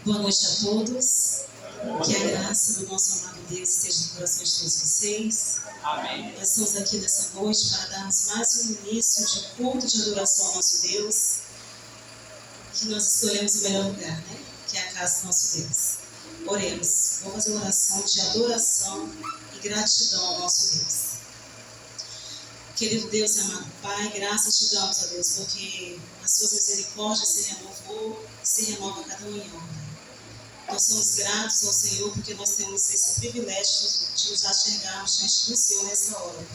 Boa noite a todos. Que a graça do nosso amado Deus esteja no coração de todos vocês. Amém. Nós estamos aqui nessa noite para darmos mais um início de culto de adoração ao nosso Deus, que nós escolhemos o melhor lugar, né? Que é a casa do nosso Deus. Oremos. Vamos fazer uma oração de adoração e gratidão ao nosso Deus. Querido Deus e amado Pai, graças te damos, ó Deus, porque as suas misericórdias se renova cada manhã. Nós somos gratos ao Senhor porque nós temos esse privilégio de nos achegarmos diante do Senhor nessa hora,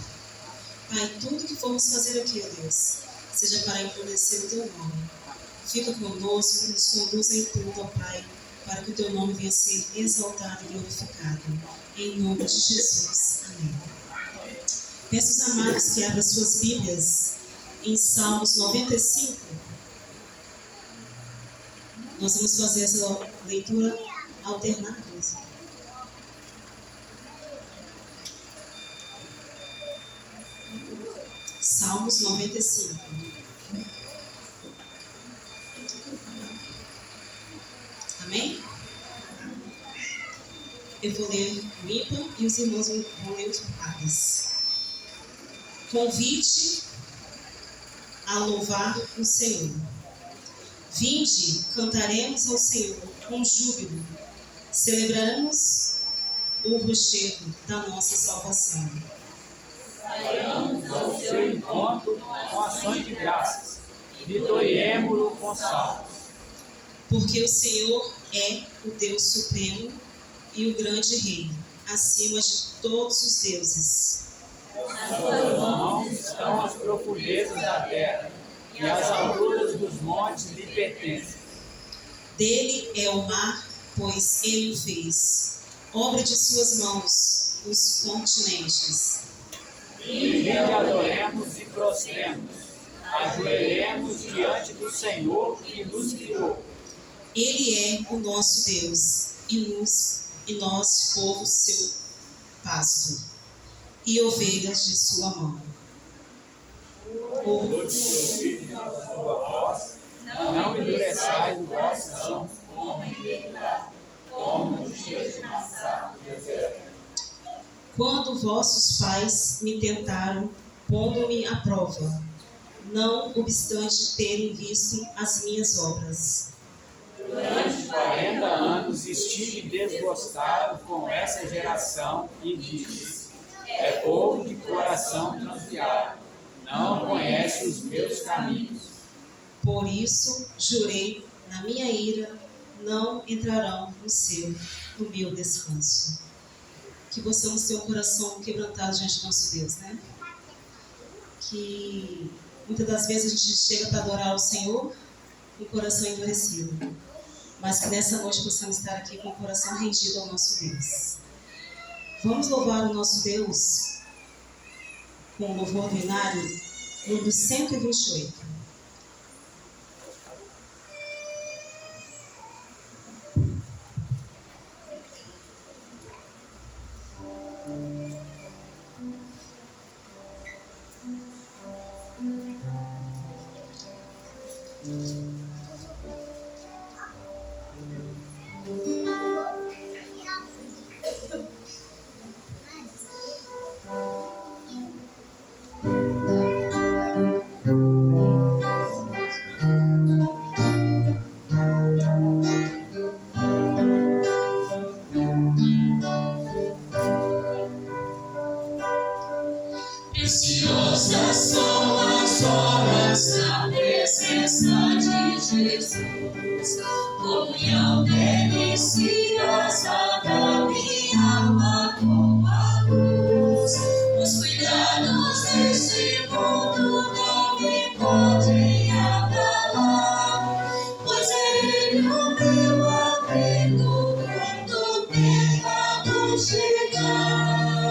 Pai. Pai, tudo que formos fazer aqui, ó Deus, seja para engrandecer o Teu nome. Fica conosco, nos conduza em tudo, ó Pai, para que o Teu nome venha a ser exaltado e glorificado. Em nome de Jesus. Amém. Peço os amados que abram suas Bíblias em Salmos 95. Nós vamos fazer essa leitura alternada. Salmos 95. Amém? Eu vou ler o ímpar e os irmãos vão ler os pares. Convite a louvar o Senhor. Vinde, cantaremos ao Senhor com júbilo, celebraremos o rochedo da nossa salvação. Saiamos ao seu encontro com ações de graças vitoriemo-lo com sal. Porque o Senhor é o Deus supremo e o grande Rei, acima de todos os deuses. Nas suas mãos estão as profundezas da terra, e as alturas dos montes lhe pertencem. Dele é o mar, pois ele o fez. Obra de suas mãos, os continentes. Vinde, adoremos e prostremos, ajoelhemos diante do Senhor que nos criou. Ele é o nosso Deus, e nós, povo seu pasto, e ovelhas de sua mão. Não endureçais o vosso coração, como nos dias de Massá. Quando vossos pais me tentaram, pondo-me à prova, não obstante terem visto as minhas obras. Durante 40 anos estive desgostado com essa geração e disse: é povo de coração transviado, não conhece os meus caminhos. Por isso jurei na minha ira, não entrarão no meu descanso. Que possamos ter um coração quebrantado diante do nosso Deus, né? Que muitas das vezes a gente chega para adorar o Senhor com o coração endurecido, mas que nessa noite possamos estar aqui com o coração rendido ao nosso Deus. Vamos louvar o nosso Deus com o louvor ordinário, número 128. Preciosas são as horas na presença de Jesus, comunhão deliciosa da minha alma com a luz. Os cuidados deste mundo não me podem abalar, pois é Ele o meu abrigo quando o pecado chegar.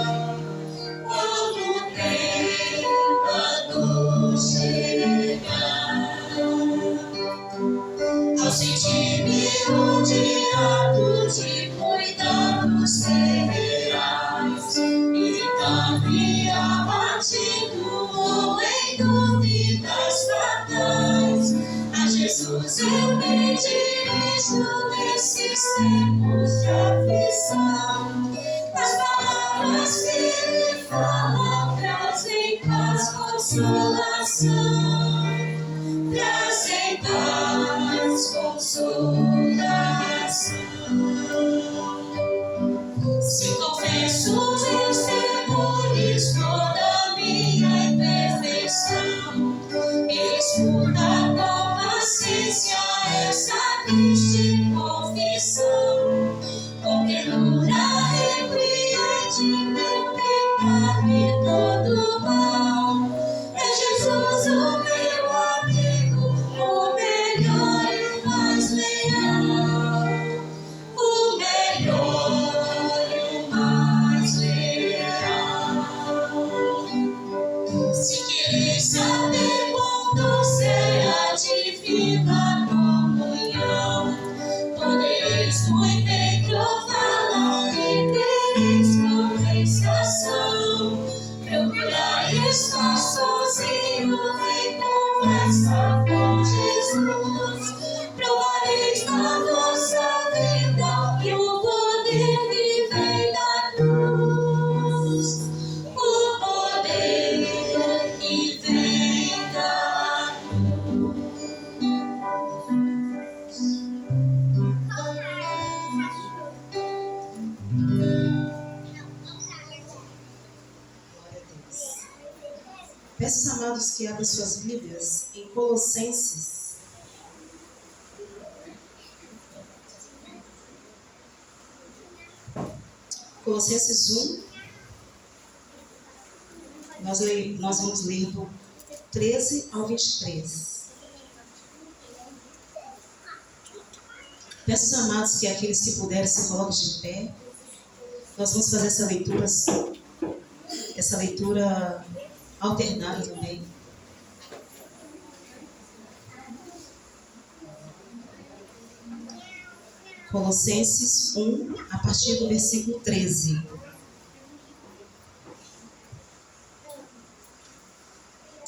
Ao sentir-me rodeado de cuidados severais, irritado e abatido ou em dúvidas fatais, a Jesus eu me dirijo nesses tempos de aflição. As palavras que Ele fala trazem paz, consolação. Trazem paz, consolação. Se confesso meus temores, toda minha imperfeição, Ele escuta com paciência essa triste confissão. Com ternura repreende meu pecado e todo mal. É Jesus o meu amigo, o melhor e o mais leal. O melhor e o mais leal. Se quereis saber quando será divina comunhão, podereis muito bem provar e tereis compensação. Procurai estar sozinho em conversa com Jesus. Provareis na vossa vida que o poder que vem da cruz. O poder que vem da Glória a Deus. Peço aos amados que abram suas Bíblias em Colossenses. Colossenses 1. Nós vamos ler do 13 ao 23. Peço aos amados que aqueles que puderem se coloquem de pé. Nós vamos fazer essa leitura alternada também. Colossenses 1, a partir do versículo 13.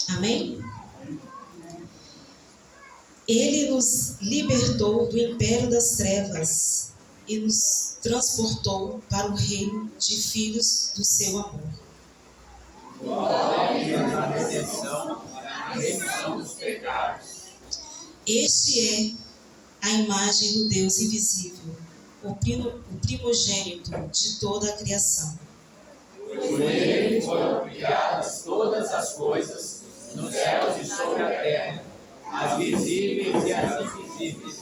Amém? Ele nos libertou do império das trevas e nos transportou para o reino de filhos do seu amor. Glória à redenção, a remissão dos pecados. Este é a imagem do Deus invisível, o primogênito de toda a criação. Por ele foram criadas todas as coisas, nos céus e sobre a terra, as visíveis e as invisíveis,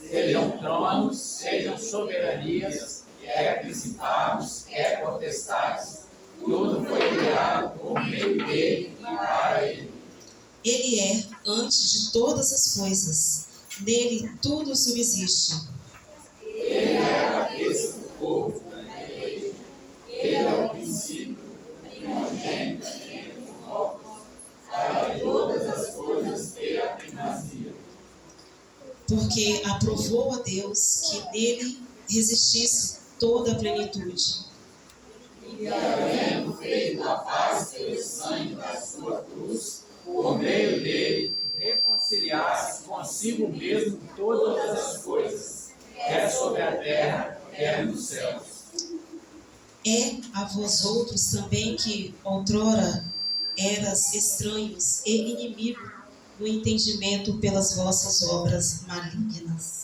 sejam tronos, sejam soberanias, quer principados, quer potestades. Tudo foi criado por meio dele e para ele. Ele é antes de todas as coisas, nele tudo subsiste. Ele é a cabeça do povo, ele é o princípio, primogênito entre os mortos, para todas as coisas ter a primazia. Porque aprovou a Deus que nele resistisse toda a plenitude. E havendo feito a paz pelo sangue da sua cruz, por meio dele, reconciliasse consigo mesmo todas as coisas, quer sobre a terra, quer nos céus. É a vós outros também que outrora eras estranhos e inimigos do entendimento pelas vossas obras malignas.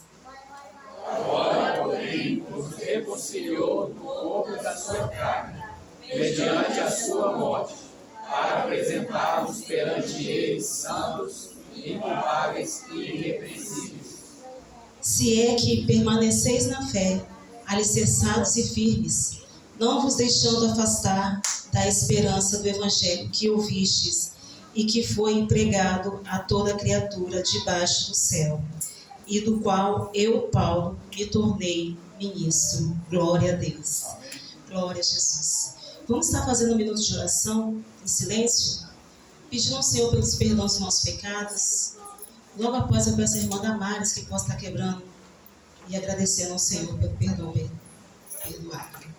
Agora, porém, nos reconciliou no corpo da sua carne, mediante a sua morte, para apresentá-los perante ele santos, inculpáveis e irrepreensíveis. Se é que permaneceis na fé, alicerçados e firmes, não vos deixando afastar da esperança do evangelho que ouvistes e que foi pregado a toda criatura debaixo do céu, e do qual eu, Paulo, me tornei ministro. Glória a Deus. Glória a Jesus. Vamos estar fazendo um minuto de oração em silêncio, pedindo ao Senhor pelos perdões dos nossos pecados. Logo após eu peço à irmã Damares que possa estar quebrando e agradecendo ao Senhor pelo perdão perdoado.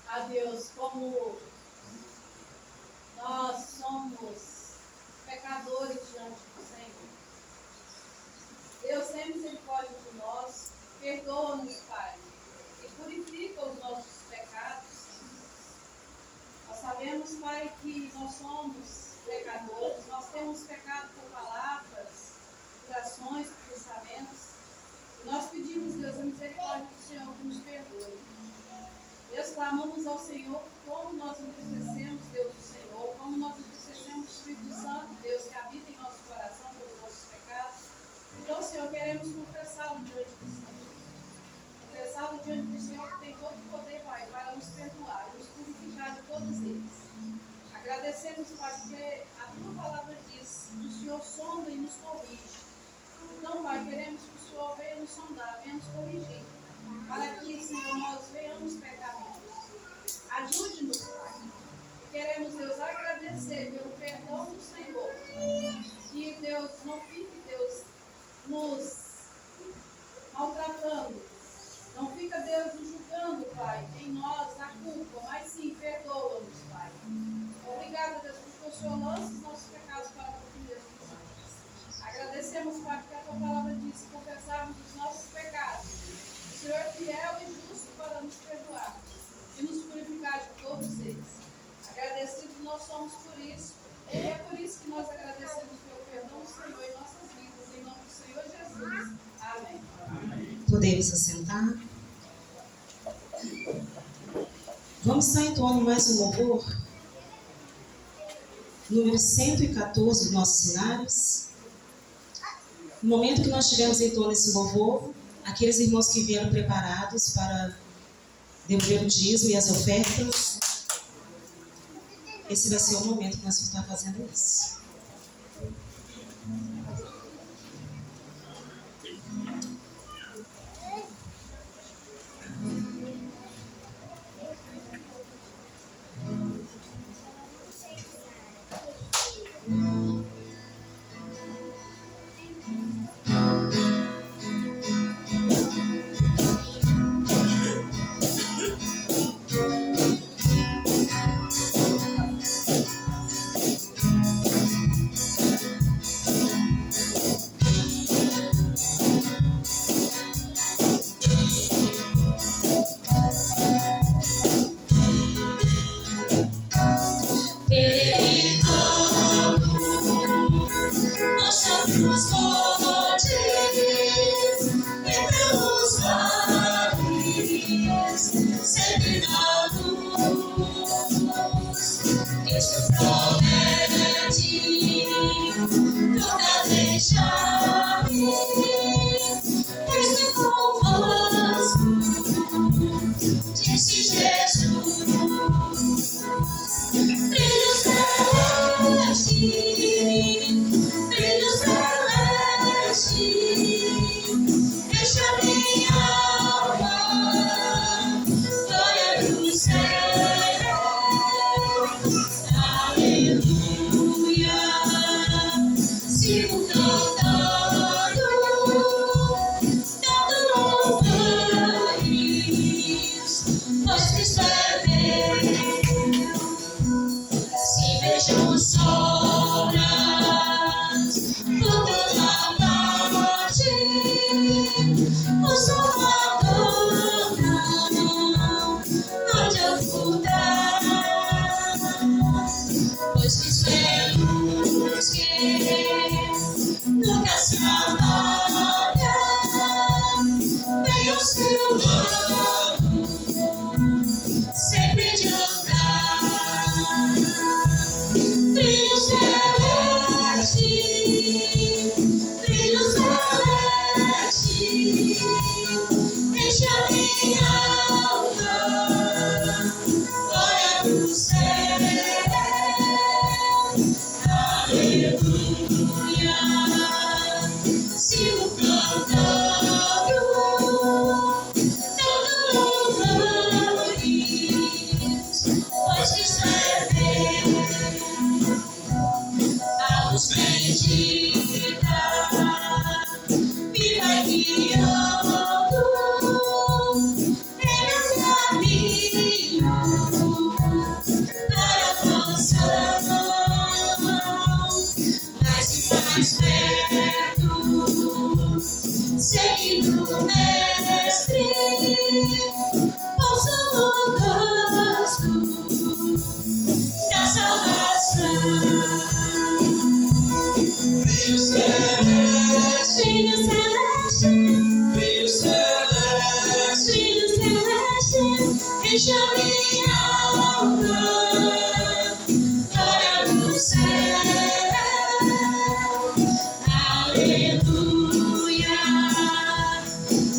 a Deus, como nós somos pecadores diante do Senhor. Deus tem misericórdia de nós, perdoa-nos, Pai, e purifica os nossos pecados. Nós sabemos, Pai, que nós somos pecadores, nós temos pecado por palavras, por ações, por pensamentos. E nós pedimos, Deus, a misericórdia do Senhor que nos perdoe. Deus, clamamos ao Senhor como nós entristecemos, Deus do Senhor, como nós entristecemos o Espírito Santo, Deus, que habita em nosso coração pelos nossos pecados. Então, Senhor, queremos confessar diante do Senhor que tem todo o poder, Pai, para nos perdoar e nos purificar de todos eles. Agradecemos, Pai, porque a tua palavra diz que o Senhor sonda e nos corrige. Então, Pai, queremos que o Senhor venha nos sondar, venha nos corrigir, para que, Senhor, nós venhamos pecar menos. Ajude-nos, Pai. Queremos, Deus, agradecer pelo perdão do Senhor. Que, Deus, não fique, Deus, nos maltratando. Não fica, Deus, nos julgando, Pai, em nós a culpa, mas sim, perdoa-nos, Pai. Obrigada, Deus, porque o Senhor lança os nossos pecados para o fim de Jesus. Agradecemos, Pai, porque a tua palavra diz que confessarmos os nossos pecados. O Senhor é fiel e justo para nos perdoar e nos purificar de todos eles. Agradecidos nós somos por isso, e é por isso que nós agradecemos pelo perdão do Senhor em nossas vidas, em nome do Senhor Jesus. Amém. Podemos assentar. Vamos estar entoando mais um louvor. Número 114 dos nossos cenários. No momento que nós estivermos entoando esse louvor, aqueles irmãos que vieram preparados para devolver o dízimo e as ofertas, esse vai ser o momento que nós vamos estar fazendo isso.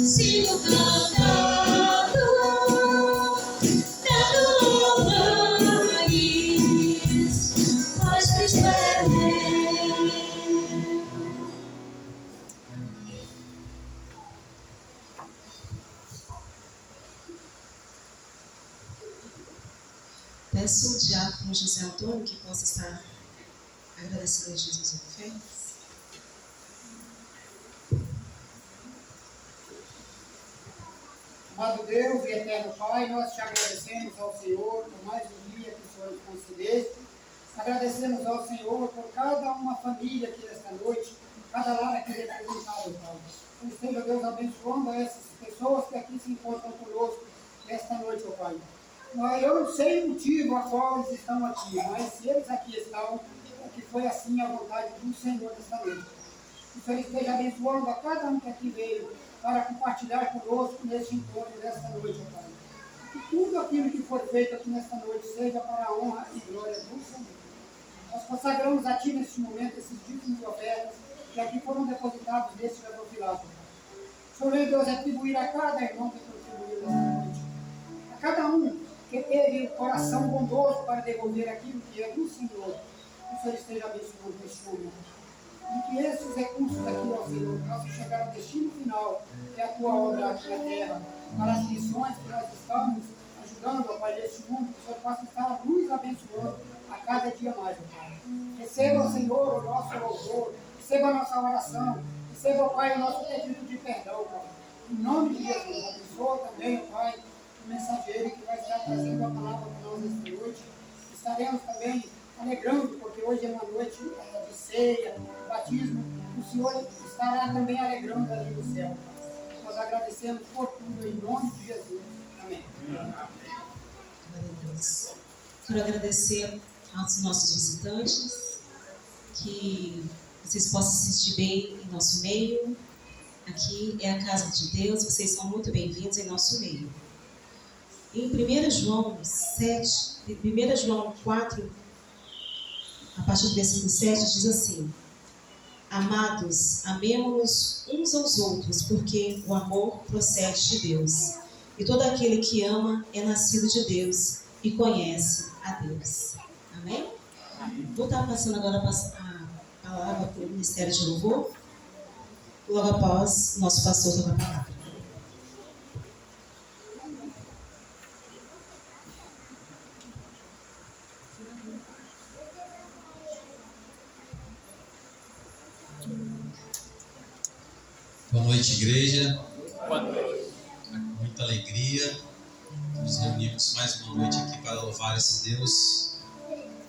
Sigo cantando. Peço o diácono José Antônio que possa estar agradecendo a Jesus em fé. Amado Deus e eterno Pai, nós te agradecemos ao Senhor por mais um dia que o Senhor nos concedeste. Agradecemos ao Senhor por cada uma família aqui nesta noite, cada lar aqui representado, Pai. Que esteja, Deus, abençoando essas pessoas que aqui se encontram conosco nesta noite, ó Pai. Eu não sei o motivo a qual eles estão aqui, mas se eles aqui estão, é que foi assim a vontade do Senhor nesta noite. Que o Senhor esteja abençoando a cada um que aqui veio para compartilhar conosco neste encontro desta noite, ó Pai. Que tudo aquilo que for feito aqui nesta noite seja para a honra e glória do Senhor. Nós consagramos a Ti neste momento esses dízimos e ofertas que aqui foram depositados neste gasofilato. Senhor Deus, atribuir a cada irmão que contribuiu nesta noite, a cada um que teve o coração bondoso para devolver aquilo que é do Senhor, que o Senhor esteja abençoando neste momento. E que esses recursos aqui, ó Senhor, possam chegar ao destino final, que é a Tua obra aqui na terra, para as missões que nós estamos ajudando, ó Pai, neste mundo, que o Senhor possa estar nos abençoando a cada dia mais, ó Pai. Receba, Senhor, o nosso louvor, receba a nossa oração, receba, ó Pai, o nosso pedido de perdão, Pai. Em nome de Jesus, abençoa também, ó Pai, o mensageiro que vai estar trazendo a palavra para nós esta noite. Estaremos também alegrando, porque hoje é uma noite de ceia, batismo. O Senhor estará também alegrando ali no céu. Nós agradecemos por tudo, em nome de Jesus. Amém. Glória a Deus. Quero agradecer aos nossos visitantes, que vocês possam se sentir bem em nosso meio. Aqui é a casa de Deus, vocês são muito bem-vindos em nosso meio. Em 1 João 4, a partir do versículo 7, diz assim: Amados, amemo-nos uns aos outros, porque o amor procede de Deus. E todo aquele que ama é nascido de Deus e conhece a Deus. Amém? Vou estar passando agora a palavra para o Ministério de Louvor. Logo após, nosso pastor toca a palavra. Boa noite, igreja. Boa noite. Com muita alegria, nos reunimos mais uma noite aqui para louvar esse Deus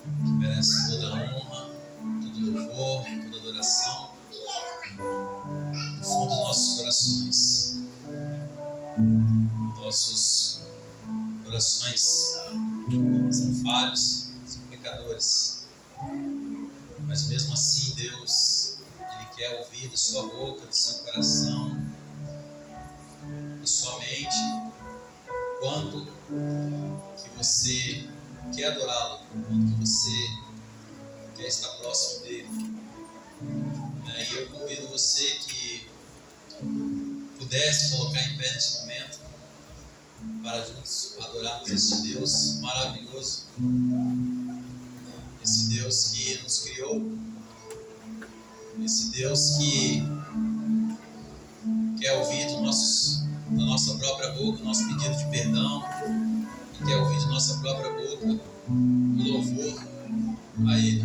que merece toda a honra, todo louvor, toda adoração, no fundo dos nossos corações. Nossos corações são falhos, são pecadores, mas mesmo assim, Deus, Ele quer ouvir da sua boca, do seu coração, da sua mente, quanto que você quer adorá-lo, quanto que você quer estar próximo dele. E eu convido você que pudesse colocar em pé neste momento para juntos adorarmos esse Deus maravilhoso, esse Deus que nos criou, esse Deus que quer ouvir da nossa própria boca o nosso pedido de perdão, e quer ouvir de nossa própria boca o louvor a Ele.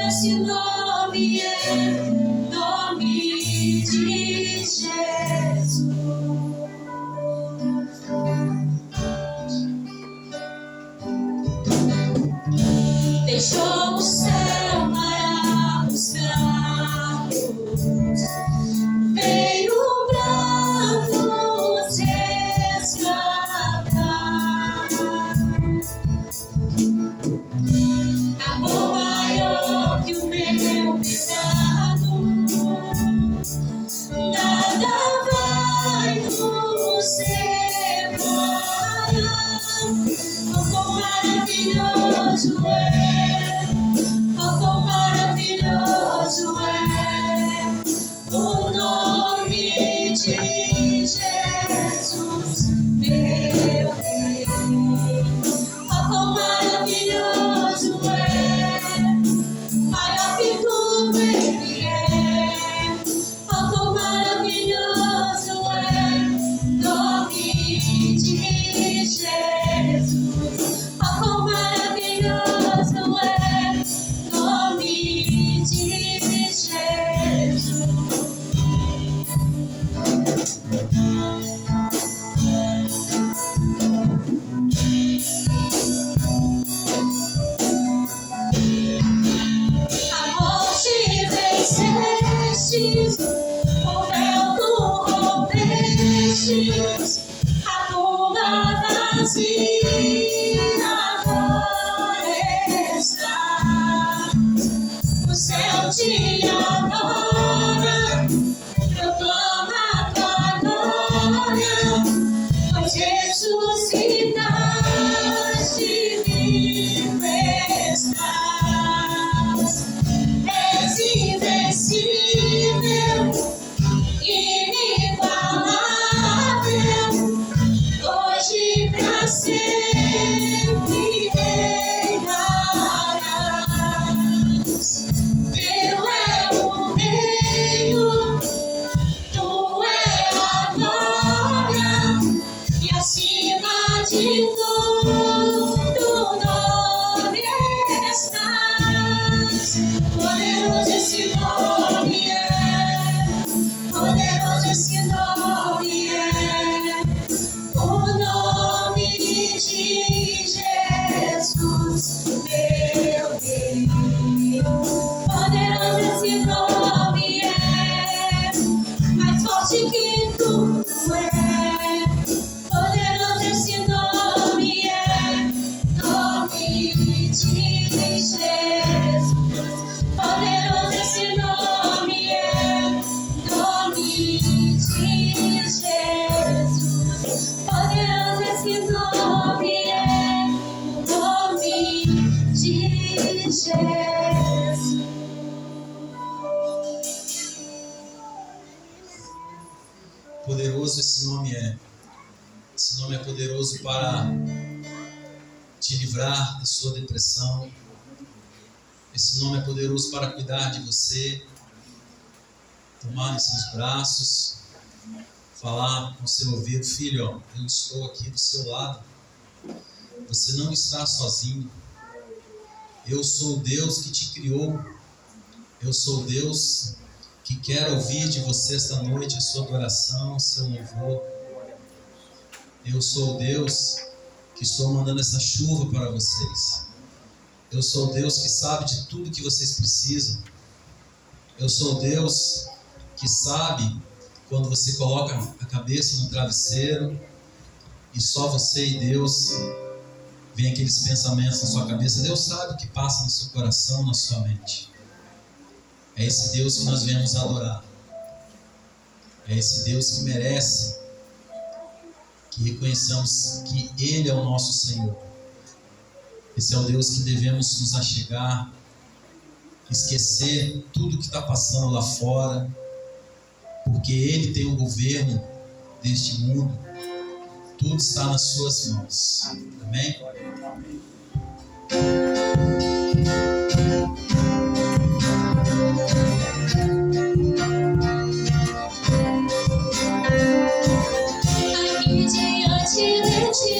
Esse nome é nome que o meu pecado nada vai nos separar. Oh, quão maravilhoso é, oh, quão maravilhoso é o nome de Jesus, meu Deus. Oh, quão maravilhoso é, maior que tudo Ele é. Oh, quão maravilhoso é o nome de Jesus. Oh, quão maravilhoso é o nome de Jesus. A morte vencestes, o véu tu rompestes, a tumba vazia agora está. O céu te adora, proclama a tua glória, pois ressuscitaste, vivo estás. És invencível, inigualável, hoje pra sempre reinarás. Teu é o reino, tu é a glória, e acima de todo nome estás. Poderoso esse nome é, poderoso esse nome é, o nome de Jesus, meu Deus. Poderoso esse nome é, mais forte que tudo é. Poderoso esse nome é, nome de Jesus. Poderoso esse nome é, nome de Jesus. Poderoso esse nome é, nome de Jesus. Poderoso esse nome é. Esse nome é poderoso para te livrar da sua depressão. Esse nome é poderoso para cuidar de você, tomar em seus braços, falar no seu ouvido: filho, ó, eu estou aqui do seu lado. Você não está sozinho. Eu sou o Deus que te criou. Eu sou o Deus que quer ouvir de você esta noite a sua adoração, o seu louvor. Eu sou o Deus que estou mandando essa chuva para vocês. Eu sou o Deus que sabe de tudo que vocês precisam. Eu sou o Deus que sabe quando você coloca a cabeça no travesseiro e só você e Deus, vem aqueles pensamentos na sua cabeça. Deus sabe o que passa no seu coração, na sua mente. É esse Deus que nós viemos adorar. É esse Deus que merece que reconheçamos que Ele é o nosso Senhor. Esse é o Deus que devemos nos achegar, esquecer tudo que está passando lá fora, porque Ele tem o governo deste mundo. Tudo está nas suas mãos. Amém? Aqui diante de ti,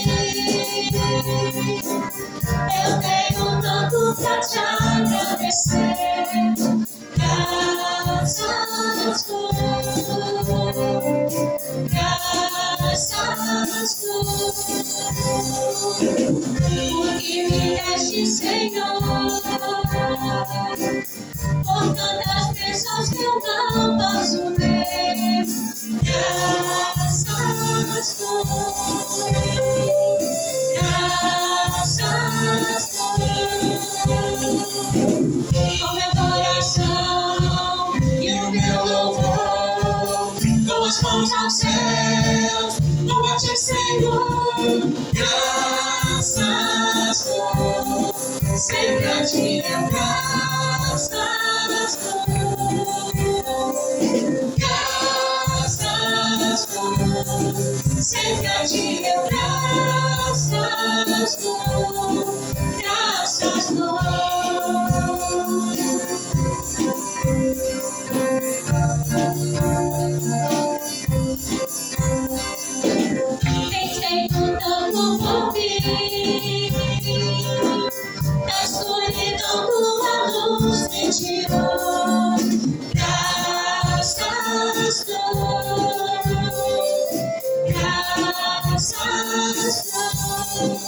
eu tenho tanto pra te agradecer. Graças porque me deste, Senhor, por tantas pessoas que eu não posso ver. Graças graças com meu mãos aos céus, louva-te, Senhor, graças dou, sempre a ti eu graças dou, graças dou, sempre a ti eu graças dou, graças dou. Entrei lutando por mim, da escuridão tua luz me tirou, graças dou, graças dou,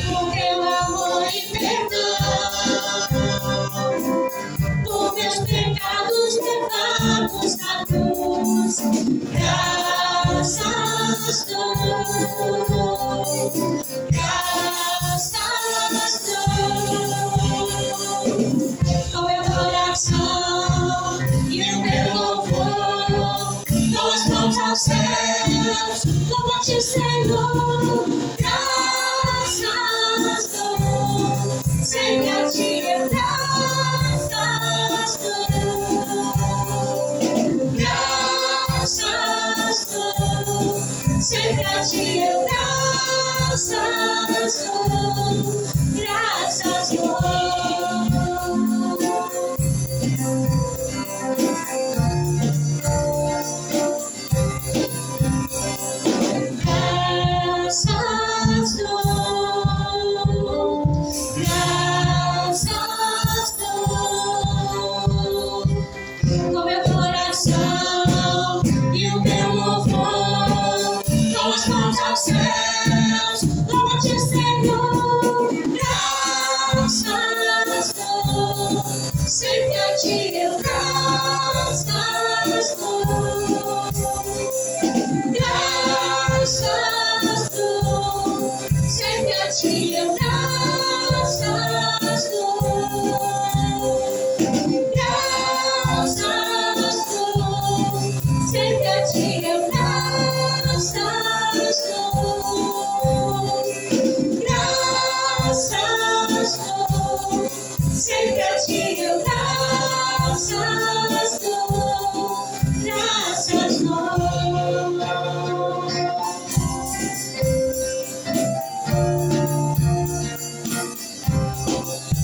por teu amor e perdão, por meus pecados levados na cruz, graças dou, graças dou, com meu coração e o meu louvor, com as mãos aos céus, louva-te, Senhor, graças dou, sempre a ti eu graças dou, graças dou, sempre a ti eu graças dou, graças dou. Graças dou, graças dou, com meu coração e o meu louvor, com as mãos aos céus, louva-te, Senhor, graças dou, sempre a ti eu graças dou, graças dou, sempre a ti eu graças dou, graças dou, sempre a ti eu graças dou, graças dou, sempre a ti eu graças dou, graças dou.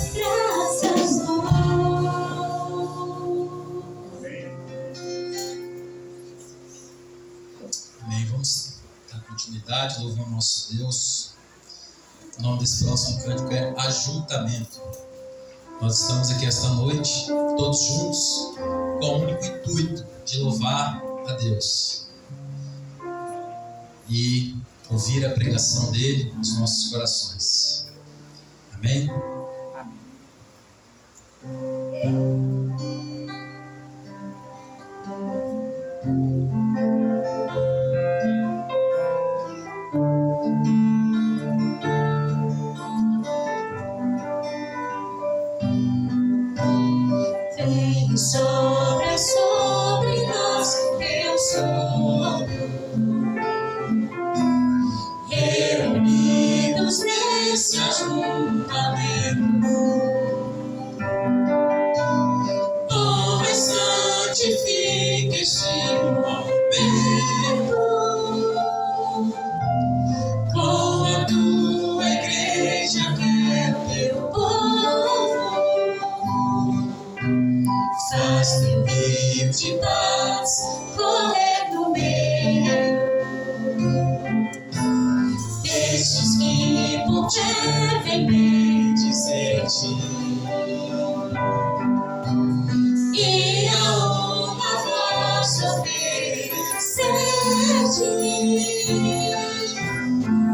Graças dou. Amém. Vamos dar continuidade, louvando nosso Deus. O nome desse próximo cântico é Ajuntamento. Nós estamos aqui esta noite, todos juntos, com o único intuito de louvar a Deus e ouvir a pregação dele nos nossos corações. Amém? Vem sobre nós, teu som, reunidos nesse ajuntamento, honra e santifica este momento, com a tua igreja que é teu povo. Faz teu rio de paz correr no meio destes que por te vem bendizer-te, e a uma voz obedecer-te,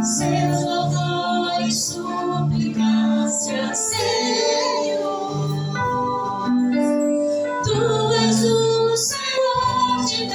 seus louvores, suplicâncias, Senhor. Tu és o Senhor de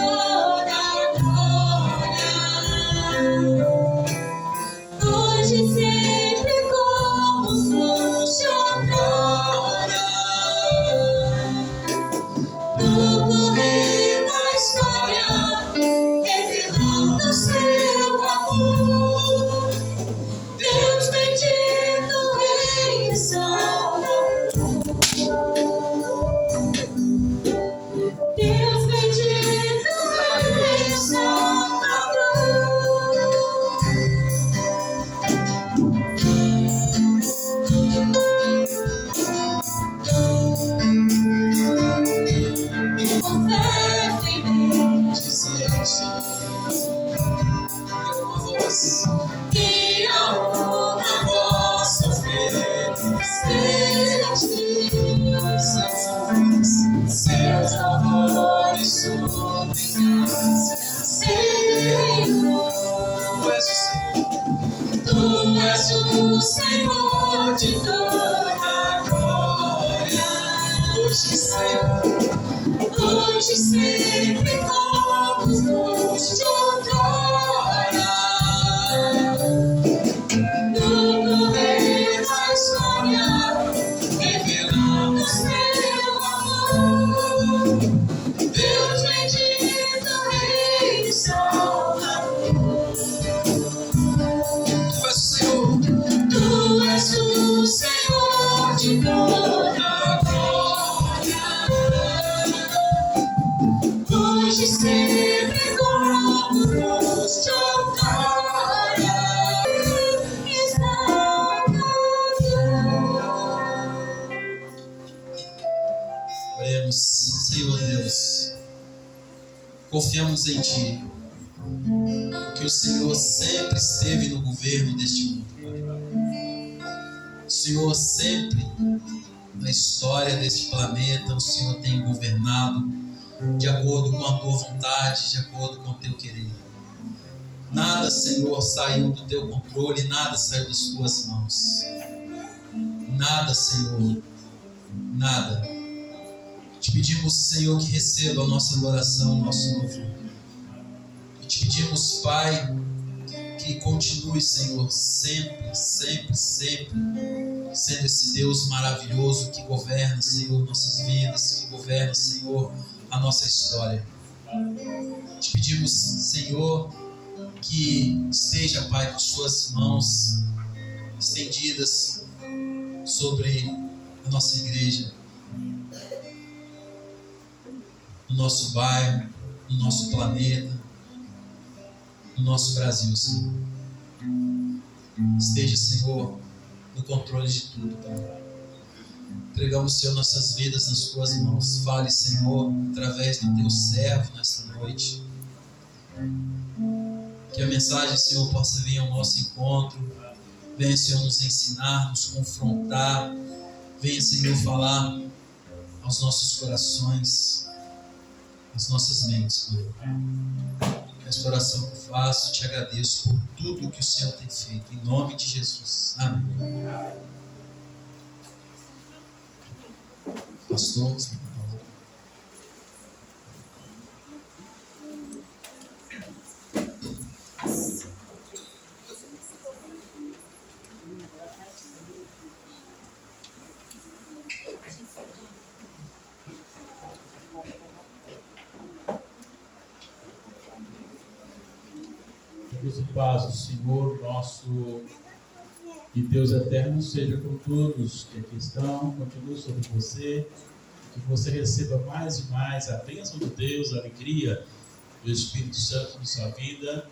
sempre como de outrora. No correr da história, revelamos teu amor. Deus bendito, Rei e Salvador. Tu és o Senhor de toda glória. Hoje sempre como de outrora. Oremos. Senhor Deus, confiamos em Ti, porque o Senhor sempre esteve no governo deste mundo. O Senhor sempre, na história deste planeta, o Senhor tem governado de acordo com a Tua vontade, de acordo com o Teu querer. Nada, Senhor, saiu do Teu controle, nada saiu das Tuas mãos. Nada, Senhor, nada. Te pedimos, Senhor, que receba a nossa adoração, o nosso louvor. E te pedimos, Pai, que continue, Senhor, sempre, sempre, sempre, sendo esse Deus maravilhoso que governa, Senhor, nossas vidas, que governa, Senhor, a nossa história. Te pedimos, Senhor, que esteja, Pai, com suas mãos estendidas sobre a nossa igreja, no nosso bairro, no nosso planeta, no nosso Brasil, Senhor. Esteja, Senhor, no controle de tudo, Pai. Entregamos, Senhor, nossas vidas nas Tuas mãos. Fale, Senhor, através do Teu servo nesta noite. Que a mensagem, Senhor, possa vir ao nosso encontro. Venha, Senhor, nos ensinar, nos confrontar. Venha, Senhor, falar aos nossos corações, às nossas mentes, Pai. Esta oração que eu faço, te agradeço por tudo que o Senhor tem feito. Em nome de Jesus. Amém. Pastor, Deus e paz do Senhor nosso e Deus eterno seja com todos que aqui estão, continue sobre você, que você receba mais e mais a bênção de Deus, a alegria do Espírito Santo na sua vida,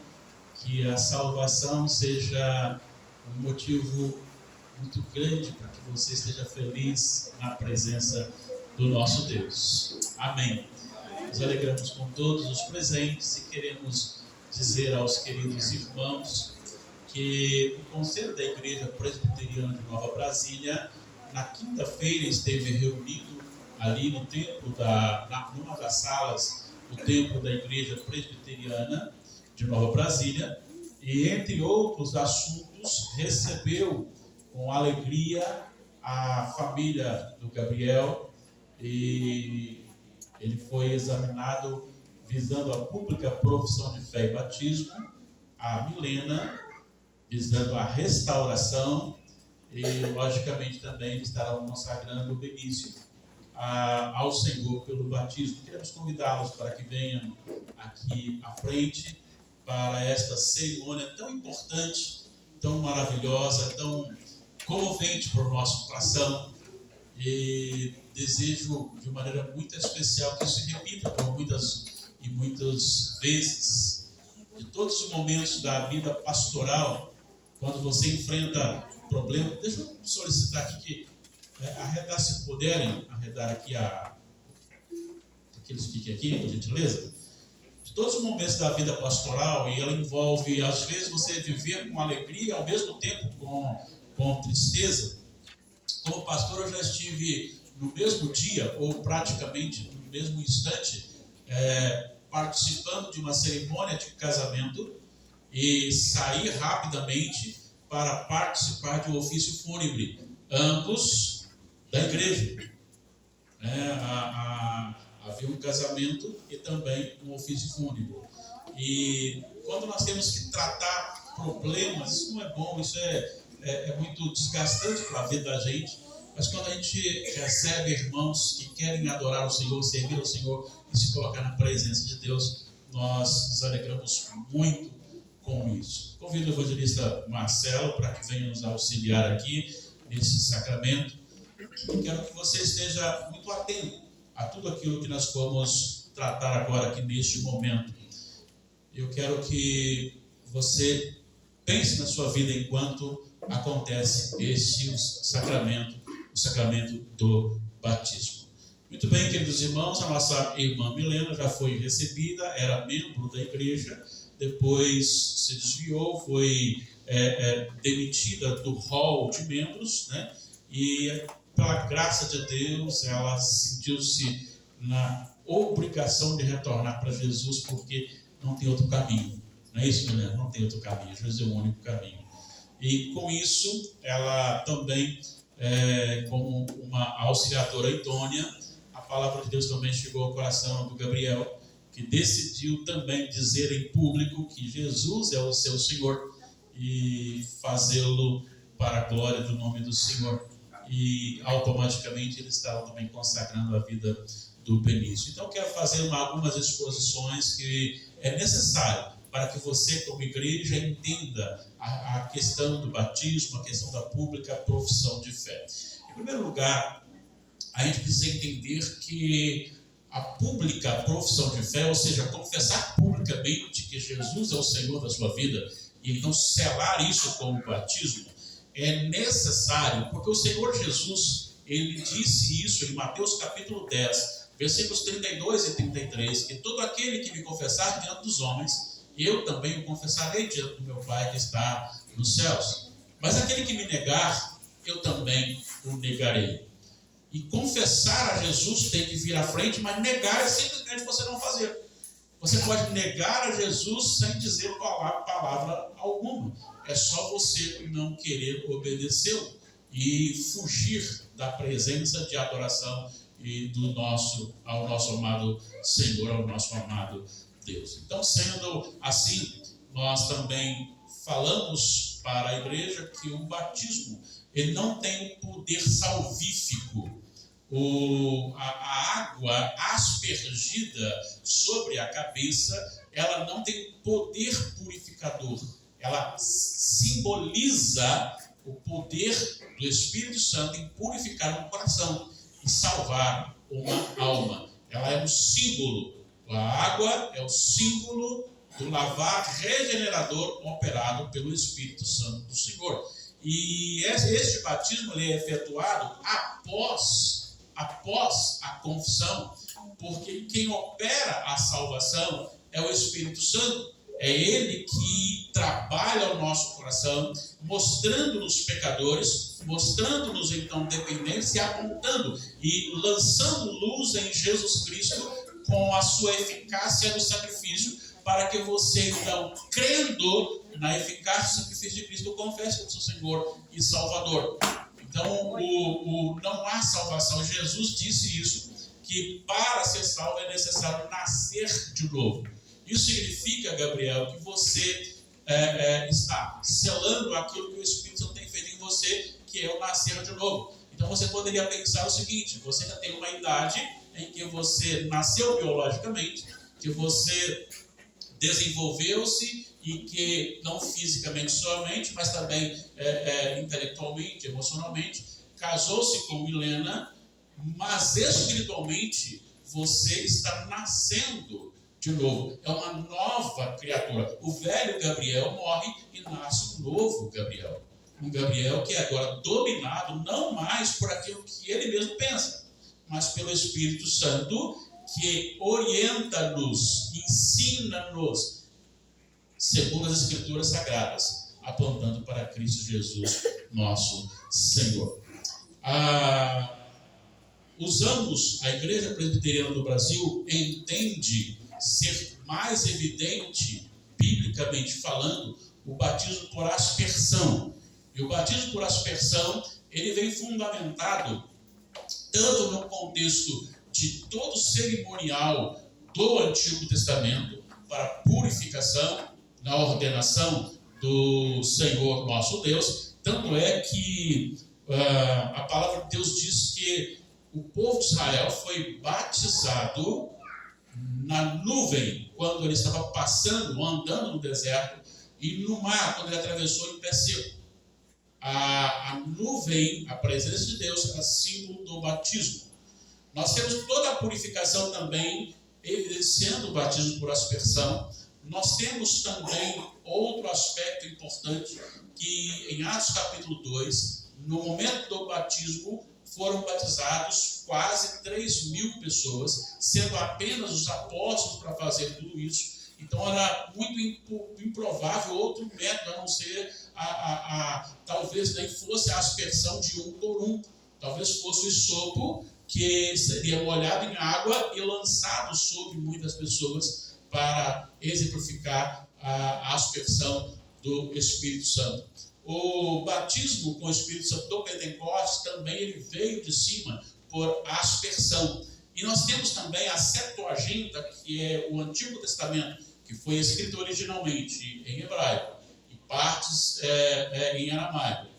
que a salvação seja um motivo muito grande para que você esteja feliz na presença do nosso Deus. Amém. Nos alegramos com todos os presentes e queremos dizer aos queridos irmãos que o Conselho da Igreja Presbiteriana de Nova Brasília, na quinta-feira, esteve reunido ali no templo, numa das salas do templo da Igreja Presbiteriana de Nova Brasília, e entre outros assuntos recebeu com alegria a família do Gabriel, e ele foi examinado visando a pública profissão de fé e batismo, a Milena visando a restauração e, logicamente, também estarão consagrando o Benício ao Senhor pelo batismo. Queremos convidá-los para que venham aqui à frente para esta cerimônia tão importante, tão maravilhosa, tão comovente para o nosso coração, e desejo de maneira muito especial que isso se repita por muitas vezes, de todos os momentos da vida pastoral. Quando você enfrenta problema, deixa eu solicitar aqui que arredar, se puderem, arredar aqui que eles fiquem aqui, por gentileza. De todos os momentos da vida pastoral, e ela envolve, às vezes, você viver com alegria, ao mesmo tempo com tristeza. Como pastor, eu já estive no mesmo dia, ou praticamente no mesmo instante, participando de uma cerimônia de casamento, e sair rapidamente para participar de um ofício fúnebre, ambos da igreja. A havia um casamento e também um ofício fúnebre. E quando nós temos que tratar problemas, isso não é bom, isso é muito desgastante para a vida da gente. Mas quando a gente recebe irmãos que querem adorar o Senhor, servir ao Senhor e se colocar na presença de Deus, nós nos alegramos muito com isso. Convido o evangelista Marcelo para que venha nos auxiliar aqui nesse sacramento. Eu quero que você esteja muito atento a tudo aquilo que nós vamos tratar agora aqui neste momento. Eu quero que você pense na sua vida enquanto acontece este sacramento, o sacramento do batismo. Muito bem, queridos irmãos, a nossa irmã Milena já foi recebida, era membro da igreja, depois se desviou, foi demitida do hall de membros, né? E pela graça de Deus, ela sentiu-se na obrigação de retornar para Jesus, porque não tem outro caminho. Não é isso, Milena? Não tem outro caminho. Jesus é o único caminho. E com isso, ela também, como uma auxiliadora idônea, a palavra de Deus também chegou ao coração do Gabriel, que decidiu também dizer em público que Jesus é o seu Senhor e fazê-lo para a glória do nome do Senhor. E automaticamente ele estava também consagrando a vida do Benício. Então, quero fazer algumas exposições que é necessário para que você, como igreja, entenda a questão do batismo, a questão da pública profissão de fé. Em primeiro lugar, a gente precisa entender que a pública profissão de fé, ou seja, confessar publicamente que Jesus é o Senhor da sua vida e então selar isso com o batismo, é necessário, porque o Senhor Jesus, ele disse isso em Mateus capítulo 10, versículos 32 e 33, que todo aquele que me confessar diante dos homens, eu também o confessarei diante do meu Pai que está nos céus. Mas aquele que me negar, eu também o negarei. E confessar a Jesus tem que vir à frente, mas negar é simplesmente você não fazer. Você pode negar a Jesus sem dizer palavra alguma. É só você não querer obedecê-lo e fugir da presença de adoração e ao nosso amado Senhor, ao nosso amado Deus. Então, sendo assim, nós também falamos para a igreja que o batismo ele não tem um poder salvífico. A água aspergida sobre a cabeça, ela não tem poder purificador. Ela simboliza o poder do Espírito Santo em purificar um coração e salvar uma alma. Ela é um símbolo. A água é o símbolo do lavar regenerador operado pelo Espírito Santo do Senhor. E este batismo ele é efetuado após a confissão, porque quem opera a salvação é o Espírito Santo. É Ele que trabalha o nosso coração, mostrando-nos pecadores, mostrando-nos então dependentes e apontando e lançando luz em Jesus Cristo com a sua eficácia no sacrifício, para que você então, crendo na eficácia do sacrifício de Cristo, confesse como seu Senhor e Salvador. Então, não há salvação. Jesus disse isso, que para ser salvo é necessário nascer de novo. Isso significa, Gabriel, que você está selando aquilo que o Espírito Santo tem feito em você, que é o nascer de novo. Então, você poderia pensar o seguinte: você já tem uma idade em que você nasceu biologicamente, que você desenvolveu-se e que não fisicamente somente, mas também intelectualmente, emocionalmente, casou-se com Milena, mas espiritualmente você está nascendo de novo. É uma nova criatura. O velho Gabriel morre e nasce um novo Gabriel. Um Gabriel que é agora dominado não mais por aquilo que ele mesmo pensa, mas pelo Espírito Santo, que orienta-nos, ensina-nos, segundo as Escrituras Sagradas, apontando para Cristo Jesus, nosso Senhor. A Igreja Presbiteriana do Brasil entende ser mais evidente, biblicamente falando, o batismo por aspersão. E o batismo por aspersão, ele vem fundamentado tanto no contexto de todo o cerimonial do Antigo Testamento para a purificação na ordenação do Senhor nosso Deus. Tanto é que a palavra de Deus diz que o povo de Israel foi batizado na nuvem quando ele estava passando, andando no deserto, e no mar quando ele atravessou em pé seco. A nuvem, a presença de Deus, é símbolo do batismo. Nós temos toda a purificação também evidenciando o batismo por aspersão. Nós temos também outro aspecto importante, que em Atos capítulo 2, no momento do batismo, foram batizados quase 3.000 pessoas, sendo apenas os apóstolos para fazer tudo isso. Então era muito improvável outro método, a não ser talvez nem fosse a aspersão de um por um, talvez fosse o isopo, que seria molhado em água e lançado sobre muitas pessoas para exemplificar a aspersão do Espírito Santo. O batismo com o Espírito Santo do Pentecostes também ele veio de cima por aspersão. E nós temos também a Septuaginta, que é o Antigo Testamento, que foi escrito originalmente em hebraico e partes em aramaico,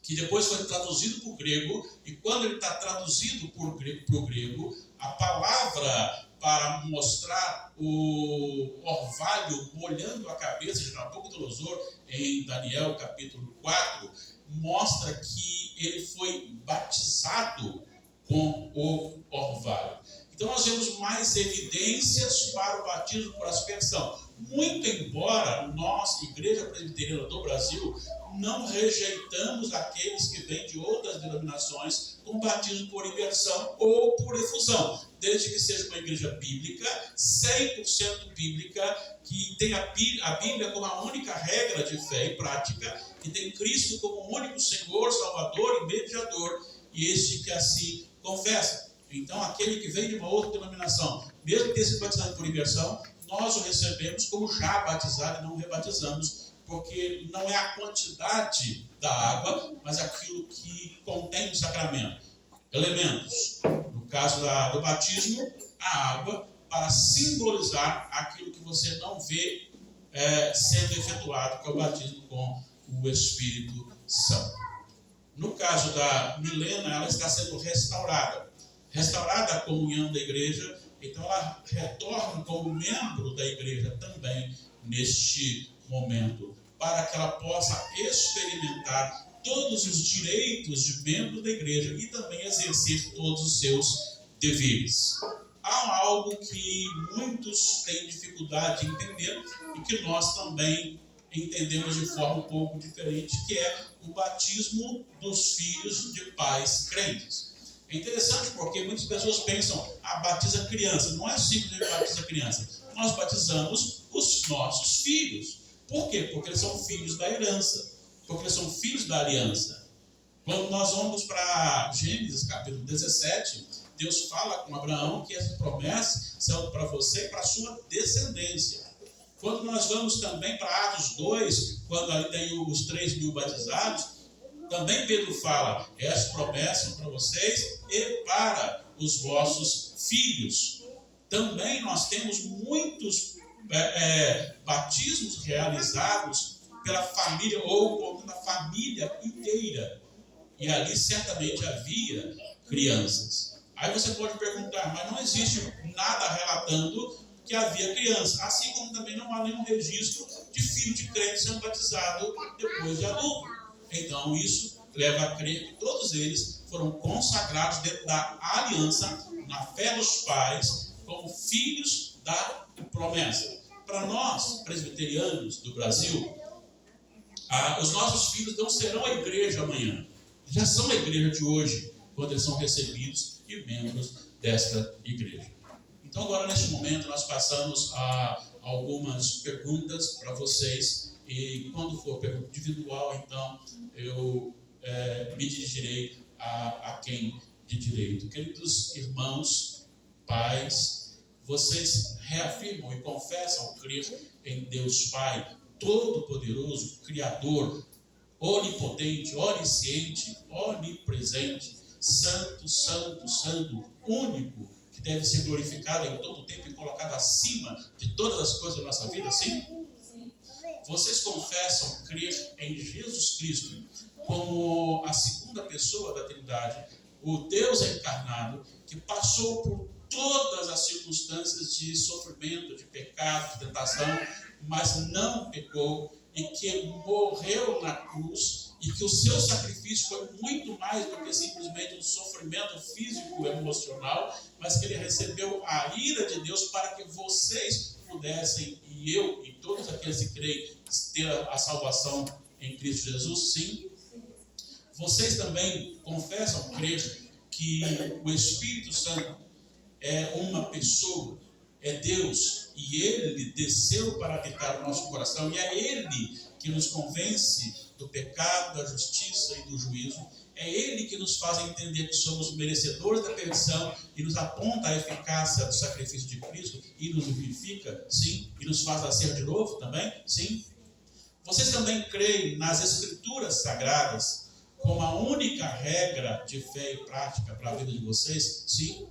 que depois foi traduzido para o grego, e quando ele está traduzido para o grego, a palavra para mostrar o orvalho molhando a cabeça de Nabucodonosor, em Daniel capítulo 4, mostra que ele foi batizado com o orvalho. Então nós vemos mais evidências para o batismo por aspersão. Muito embora nós, Igreja Presbiteriana do Brasil, não rejeitamos aqueles que vêm de outras denominações com batismo por imersão ou por efusão, desde que seja uma igreja bíblica, 100% bíblica, que tem a Bíblia como a única regra de fé e prática, que tem Cristo como o único Senhor, Salvador e Mediador, e este que assim confessa. Então, aquele que vem de uma outra denominação, mesmo que tenha sido batizado por imersão, nós o recebemos como já batizado e não rebatizamos, porque não é a quantidade da água, mas aquilo que contém o sacramento. Elementos. No caso do batismo, a água, para simbolizar aquilo que você não vê sendo efetuado, que é o batismo com o Espírito Santo. No caso da Milena, ela está sendo restaurada a comunhão da igreja, então ela retorna como membro da igreja também neste momento, para que ela possa experimentar todos os direitos de membro da igreja e também exercer todos os seus deveres. Há algo que muitos têm dificuldade de entender e que nós também entendemos de forma um pouco diferente, que é o batismo dos filhos de pais crentes. É interessante porque muitas pessoas pensam, batiza criança. Não é simplesmente batiza criança. Nós batizamos os nossos filhos. Por quê? Porque eles são filhos da herança. Porque eles são filhos da aliança. Quando nós vamos para Gênesis capítulo 17, Deus fala com Abraão que essas promessas são para você e para a sua descendência. Quando nós vamos também para Atos 2, quando ali tem os 3.000 batizados, também Pedro fala, essas promessas são para vocês e para os vossos filhos. Também nós temos muitos batismos realizados pela família ou contando a família inteira. E ali certamente havia crianças. Aí você pode perguntar, mas não existe nada relatando que havia criança. Assim como também não há nenhum registro de filho de crente sendo batizado depois de adulto. Então isso leva a crer que todos eles foram consagrados dentro da aliança, na fé dos pais, como filhos da promessa. Para nós, presbiterianos do Brasil, os nossos filhos não serão a igreja amanhã. Já são a igreja de hoje, quando eles são recebidos e membros desta igreja. Então agora, neste momento, nós passamos a algumas perguntas para vocês. E quando for pergunta individual, então, eu me dirigirei a quem de direito. Queridos irmãos, pais, vocês reafirmam e confessam crer em Deus Pai, Todo-Poderoso, Criador, onipotente, onisciente, onipresente, santo, santo, santo, único, que deve ser glorificado em todo o tempo e colocado acima de todas as coisas da nossa vida, sim? Vocês confessam crer em Jesus Cristo como a segunda pessoa da Trindade, o Deus encarnado, que passou por todas as circunstâncias de sofrimento, de pecado, de tentação, mas não pecou, e que morreu na cruz, e que o seu sacrifício foi muito mais do que simplesmente um sofrimento físico e emocional, mas que ele recebeu a ira de Deus para que vocês pudessem, e eu e todos aqueles que creem, ter a salvação em Cristo Jesus, sim. Vocês também confessam crer que o Espírito Santo é uma pessoa, é Deus, e Ele desceu para habitar o nosso coração, e é Ele que nos convence do pecado, da justiça e do juízo. É Ele que nos faz entender que somos merecedores da perdição e nos aponta a eficácia do sacrifício de Cristo e nos vivifica, sim, e nos faz nascer de novo também, sim. Vocês também creem nas Escrituras Sagradas como a única regra de fé e prática para a vida de vocês, sim.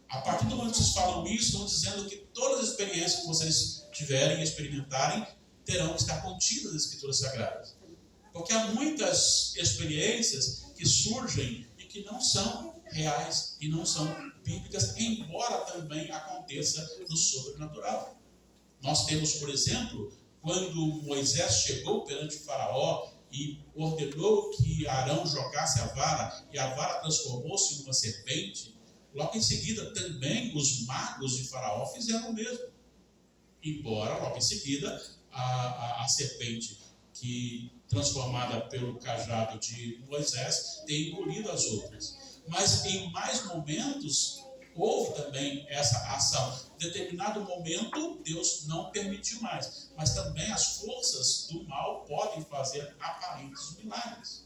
A partir do momento que vocês falam isso, estão dizendo que todas as experiências que vocês tiverem e experimentarem terão que estar contidas nas Escrituras Sagradas. Porque há muitas experiências que surgem e que não são reais e não são bíblicas, embora também aconteça no sobrenatural. Nós temos, por exemplo, quando Moisés chegou perante Faraó e ordenou que Arão jogasse a vara, e a vara transformou-se em uma serpente, logo em seguida também os magos de Faraó fizeram o mesmo. Embora logo em seguida a serpente, que transformada pelo cajado de Moisés, tenha engolido as outras. Mas em mais momentos houve também essa ação. Em determinado momento Deus não permitiu mais, mas também as forças do mal podem fazer aparentes milagres.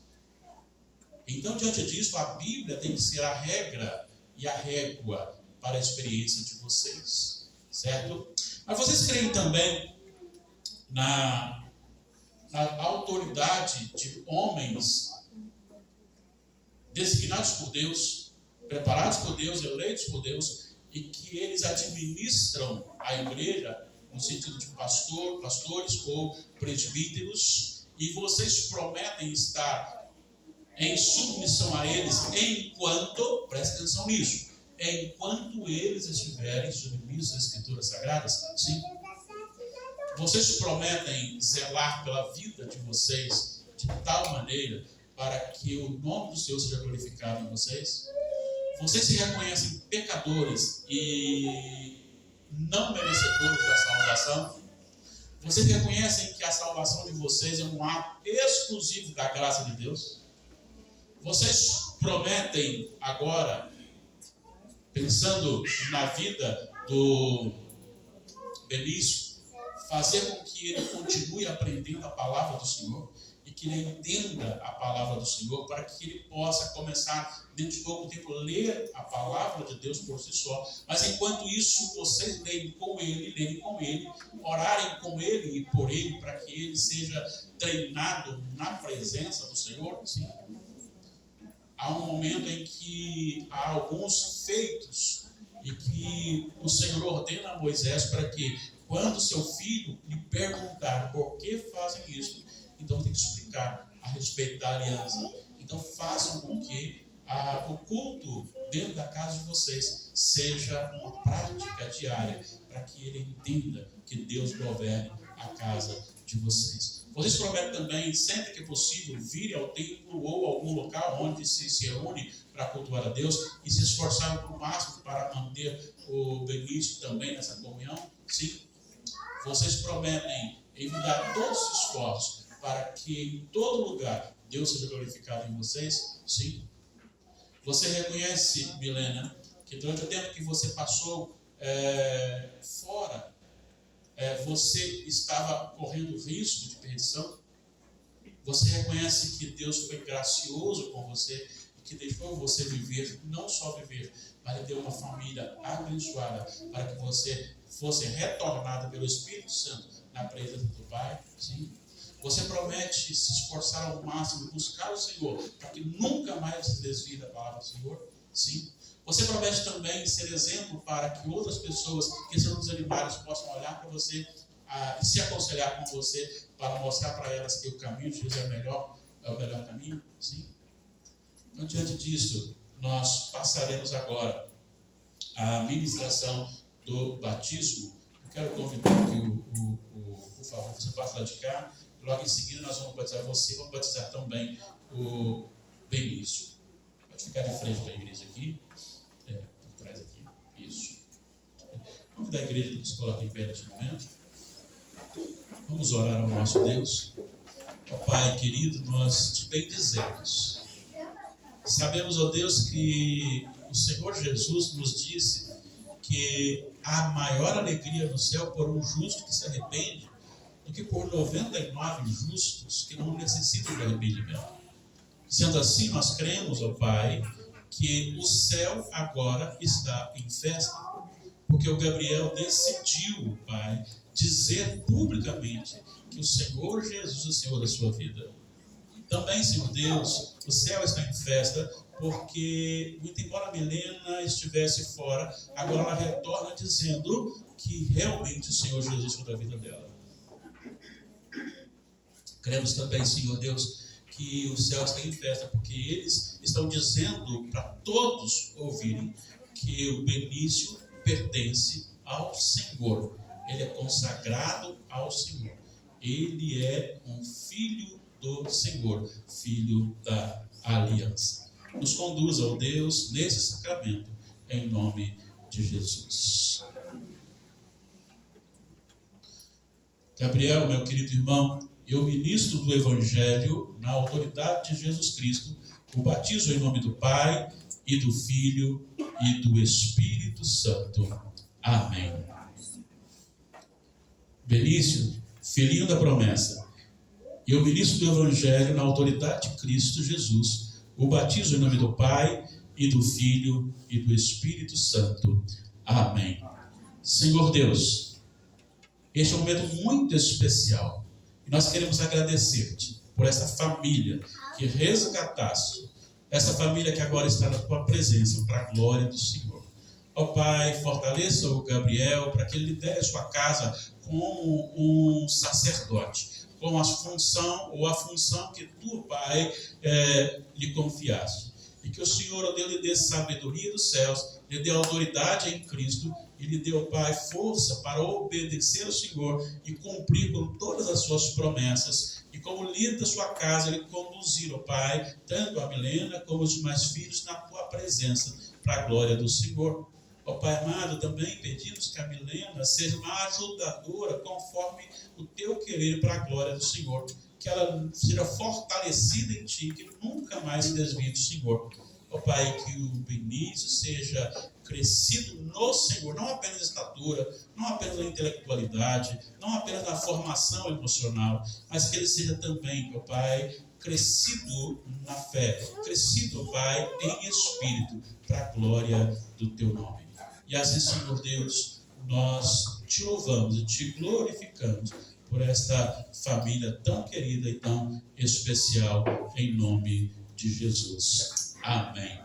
Então, diante disso, a Bíblia tem que ser a regra e a régua para a experiência de vocês, certo? Mas vocês creem também na autoridade de homens designados por Deus, preparados por Deus, eleitos por Deus, e que eles administram a igreja no sentido de pastores ou presbíteros, e vocês prometem estar em submissão a eles enquanto, preste atenção nisso, enquanto eles estiverem submissos às Escrituras Sagradas, sim. Vocês prometem zelar pela vida de vocês de tal maneira para que o nome do Senhor seja glorificado em vocês? Vocês se reconhecem pecadores e não merecedores da salvação? Vocês reconhecem que a salvação de vocês é um ato exclusivo da graça de Deus? Vocês prometem agora, pensando na vida do Benício, fazer com que ele continue aprendendo a palavra do Senhor e que ele entenda a palavra do Senhor, para que ele possa começar, dentro de pouco tempo, ler a palavra de Deus por si só. Mas enquanto isso, vocês lerem com ele, orarem com ele e por ele, para que ele seja treinado na presença do Senhor. Sim. Há um momento em que há alguns feitos e que o Senhor ordena a Moisés para que, quando seu filho lhe perguntar por que fazem isso, então tem que explicar a respeito da aliança. Então façam com que o culto dentro da casa de vocês seja uma prática diária, para que ele entenda que Deus governe a casa de vocês. Vocês prometem também, sempre que possível, vir ao templo ou algum local onde se reúne para cultuar a Deus e se esforçar o máximo para manter o Benício também nessa comunhão? Sim. Vocês prometem enviar todos os esforços para que em todo lugar Deus seja glorificado em vocês? Sim. Você reconhece, Milena, que durante o tempo que você passou fora, você estava correndo risco de perdição? Você reconhece que Deus foi gracioso com você e que deixou você viver, não só viver, mas Ele deu uma família abençoada para que você fosse retornado pelo Espírito Santo na presença do Pai? Sim. Você promete se esforçar ao máximo, buscar o Senhor, para que nunca mais se desvie da palavra do Senhor? Sim. Você promete também ser exemplo para que outras pessoas que são desanimadas possam olhar para você e se aconselhar com você para mostrar para elas que o caminho de Jesus é o melhor caminho? Sim. Então, diante disso, nós passaremos agora a ministração do batismo. Eu quero convidar aqui por favor, você passa lá de cá. Logo em seguida nós vamos batizar você, vamos batizar também o Benício. Pode ficar de frente para a igreja aqui. Por trás aqui. Isso. Vamos da igreja que se coloca em pé neste momento. Vamos orar ao nosso Deus. Ó Pai querido, nós te bendizemos. Sabemos, ó Deus, que o Senhor Jesus nos disse que há maior alegria no céu por um justo que se arrepende do que por 99 justos que não necessitam de arrependimento. Sendo assim, nós cremos, ó Pai, que o céu agora está em festa, porque o Gabriel decidiu, Pai, dizer publicamente que o Senhor Jesus é o Senhor da sua vida. Também, Senhor Deus, o céu está em festa, porque, muito embora a Milena estivesse fora, agora ela retorna dizendo que realmente o Senhor Jesus é o Senhor da vida dela. Cremos também, Senhor Deus, que o céu está em festa, porque eles estão dizendo para todos ouvirem que o Benício pertence ao Senhor. Ele é consagrado ao Senhor. Ele é um filho do Senhor, filho da aliança. Nos conduza, ó Deus, nesse sacramento, em nome de Jesus. Gabriel, meu querido irmão, eu ministro do Evangelho na autoridade de Jesus Cristo, o batizo em nome do Pai, e do Filho, e do Espírito Santo. Amém. Benício, filhinho da promessa, eu ministro do Evangelho na autoridade de Cristo Jesus, o batizo em nome do Pai, e do Filho, e do Espírito Santo. Amém. Senhor Deus, este é um momento muito especial. Nós queremos agradecer-te por essa família que resgataste, essa família que agora está na tua presença, para a glória do Senhor. Ó Pai, fortaleça o Gabriel para que ele lidere a sua casa como um sacerdote, com a função que tu, Pai, lhe confiaste. E que o Senhor, ó Deus, lhe dê sabedoria dos céus, lhe dê autoridade em Cristo, e lhe dê, ó Pai, força para obedecer ao Senhor e cumprir com todas as suas promessas. E como líder da sua casa, ele conduzir, ó Pai, tanto a Milena como os demais filhos na tua presença, para a glória do Senhor. Ó Pai amado, também pedimos que a Milena seja uma ajudadora conforme o teu querer, para a glória do Senhor. Que ela seja fortalecida em ti, que nunca mais se desvie do Senhor. Ó Pai, que o Benício seja crescido no Senhor, não apenas na estatura, não apenas na intelectualidade, não apenas na formação emocional, mas que ele seja também, ó Pai, crescido na fé, crescido, ó Pai, em espírito, para a glória do teu nome. E assim, Senhor Deus, nós te louvamos e te glorificamos por esta família tão querida e tão especial, em nome de Jesus. Amém.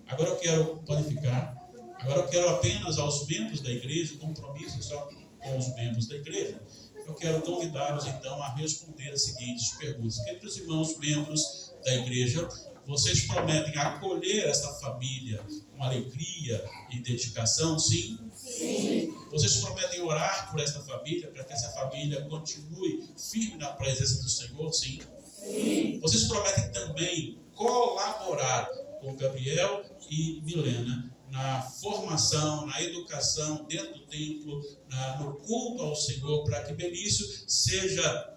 Agora eu quero, pode ficar, agora eu quero apenas aos membros da igreja, o compromisso só com os membros da igreja, eu quero convidá-los então a responder as seguintes perguntas. Queridos irmãos, membros da igreja, vocês prometem acolher essa família com alegria e dedicação, sim? Sim. Vocês prometem orar por essa família, para que essa família continue firme na presença do Senhor, sim? Sim. Vocês prometem também colaborar com Gabriel e Milena na formação, na educação, dentro do templo, no culto ao Senhor, para que Benício seja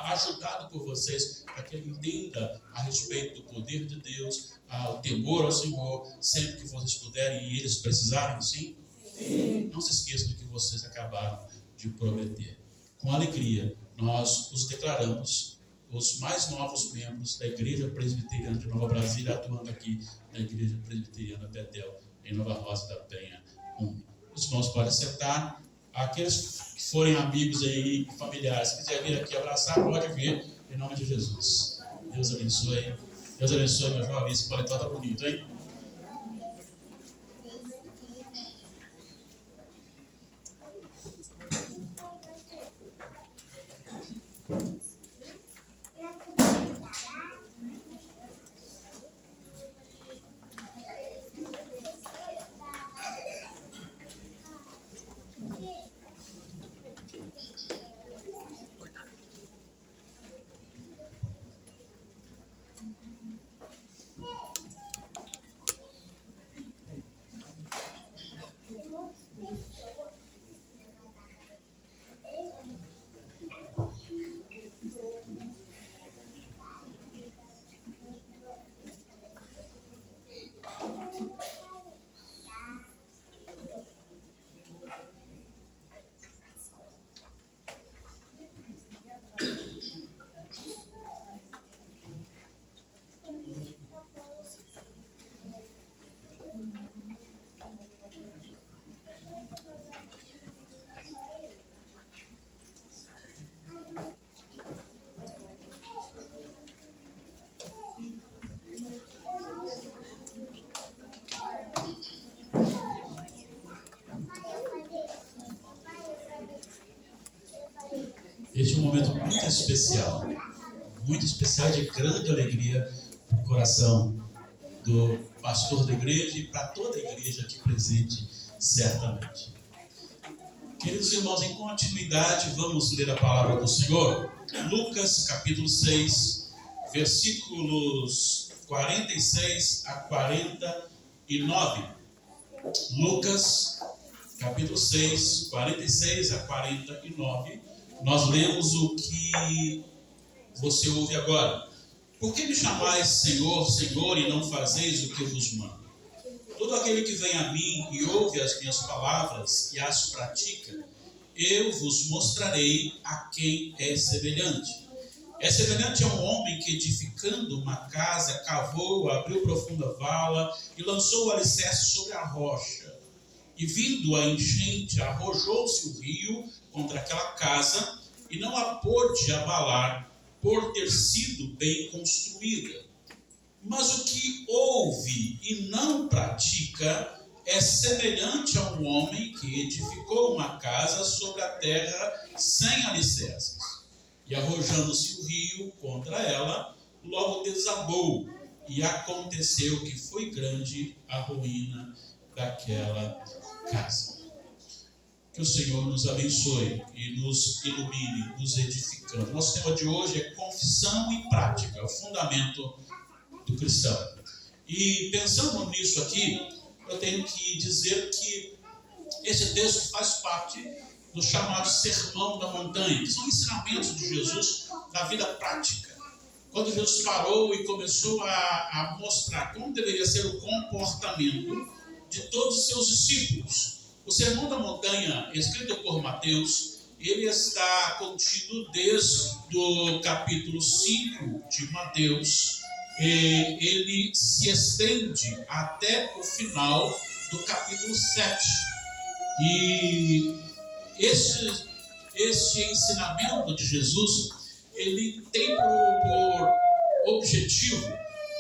ajudado por vocês, para que ele entenda a respeito do poder de Deus, o temor ao Senhor, sempre que vocês puderem e eles precisarem, sim? Sim. Não se esqueçam do que vocês acabaram de prometer. Com alegria, nós os declaramos os mais novos membros da Igreja Presbiteriana de Nova Brasília, atuando aqui na Igreja Presbiteriana Betel, em Nova Rosa da Penha 1. Os irmãos podem sentar. Aqueles que forem amigos aí, familiares, se quiser vir aqui abraçar, pode vir, em nome de Jesus. Deus abençoe. Deus abençoe, meu jovem. Esse paletó tá bonito, hein? Este é um momento muito especial, de grande alegria no coração do pastor da igreja e para toda a igreja aqui presente, certamente. Queridos irmãos, em continuidade, vamos ler a palavra do Senhor. Lucas, capítulo 6, versículos 46 a 49. Lucas, capítulo 6, 46 a 49. Nós lemos o que você ouve agora. Por que me chamais Senhor, Senhor, e não fazeis o que eu vos mando? Todo aquele que vem a mim e ouve as minhas palavras e as pratica, eu vos mostrarei a quem é semelhante. É semelhante a um homem que, edificando uma casa, cavou, abriu profunda vala e lançou o alicerce sobre a rocha. E vindo a enchente, arrojou-se o rio contra aquela casa e não a pôde abalar, por ter sido bem construída. Mas o que ouve e não pratica é semelhante a um homem que edificou uma casa sobre a terra sem alicerces. E arrojando-se o rio contra ela, logo desabou, e aconteceu que foi grande a ruína daquela casa. Que o Senhor nos abençoe e nos ilumine, nos edificando. Nosso tema de hoje é confissão e prática, o fundamento do cristão. E pensando nisso aqui, eu tenho que dizer que esse texto faz parte do chamado Sermão da Montanha, que são ensinamentos de Jesus na vida prática. Quando Jesus parou e começou a mostrar como deveria ser o comportamento de todos os seus discípulos. O Sermão da Montanha, escrito por Mateus, ele está contido desde o capítulo 5 de Mateus, e ele se estende até o final do capítulo 7. E este ensinamento de Jesus, ele tem por objetivo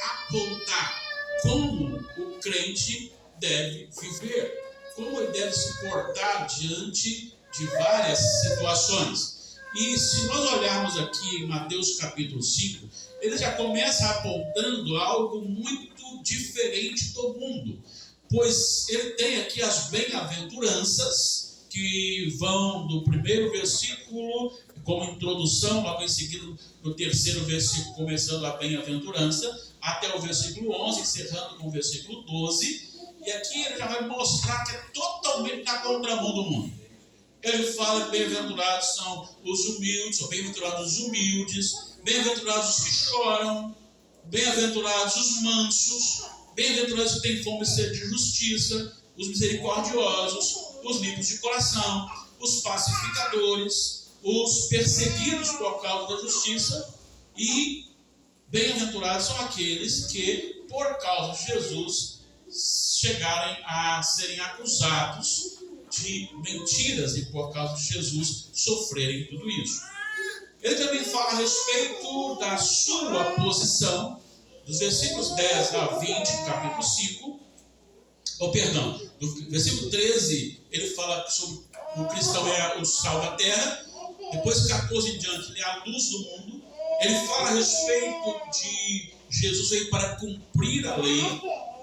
apontar como o crente deve viver, como ele deve se portar diante de várias situações. E se nós olharmos aqui em Mateus capítulo 5, ele já começa apontando algo muito diferente do mundo, pois ele tem aqui as bem-aventuranças, que vão do primeiro versículo, como introdução, logo em seguida no terceiro versículo, começando a bem-aventurança, até o versículo 11, encerrando com o versículo 12, e aqui ele já vai mostrar que é totalmente na contramão do mundo. Ele fala que bem-aventurados são os humildes, ou bem-aventurados os humildes, bem-aventurados os que choram, bem-aventurados os mansos, bem-aventurados os que têm fome e sede de justiça, os misericordiosos, os limpos de coração, os pacificadores, os perseguidos por causa da justiça, e bem-aventurados são aqueles que, por causa de Jesus, chegarem a serem acusados de mentiras e por causa de Jesus sofrerem tudo isso. Ele também fala a respeito da sua posição, dos versículos 10 a 20, capítulo 5, do versículo 13, ele fala sobre o cristão é o sal da terra. Depois, 14 em diante, ele é a luz do mundo. Ele fala a respeito de Jesus veio para cumprir a lei.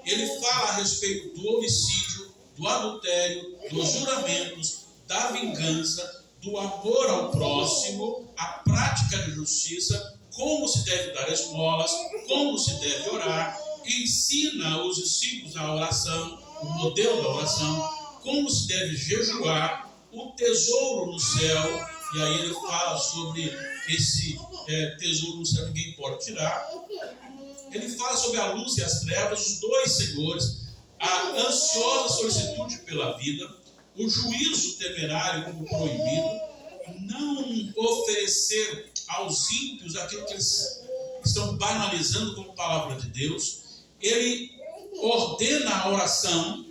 Ele fala a respeito do homicídio, do adultério, dos juramentos, da vingança, do amor ao próximo, a prática de justiça, como se deve dar esmolas, como se deve orar, ensina os discípulos a oração, o modelo da oração, como se deve jejuar, o tesouro no céu, e aí ele fala sobre esse tesouro no céu, ninguém pode tirar. Ele fala sobre a luz e as trevas, os dois senhores, a ansiosa solicitude pela vida, o juízo temerário como proibido, não oferecer aos ímpios aquilo que eles estão banalizando como palavra de Deus. Ele ordena a oração,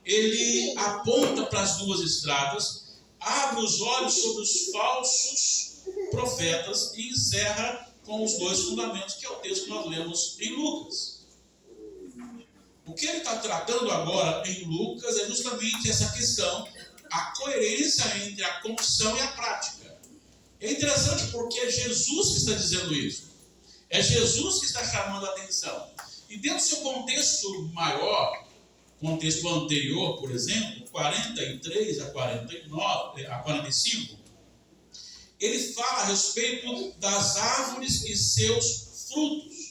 ele aponta para as duas estradas, abre os olhos sobre os falsos profetas e encerra com os dois fundamentos, que é o texto que nós lemos em Lucas. O que ele está tratando agora em Lucas é justamente essa questão, a coerência entre a confissão e a prática. É interessante porque é Jesus que está dizendo isso. É Jesus que está chamando a atenção. E dentro do seu contexto maior, contexto anterior, por exemplo, 43 a 49, a 45, ele fala a respeito das árvores e seus frutos.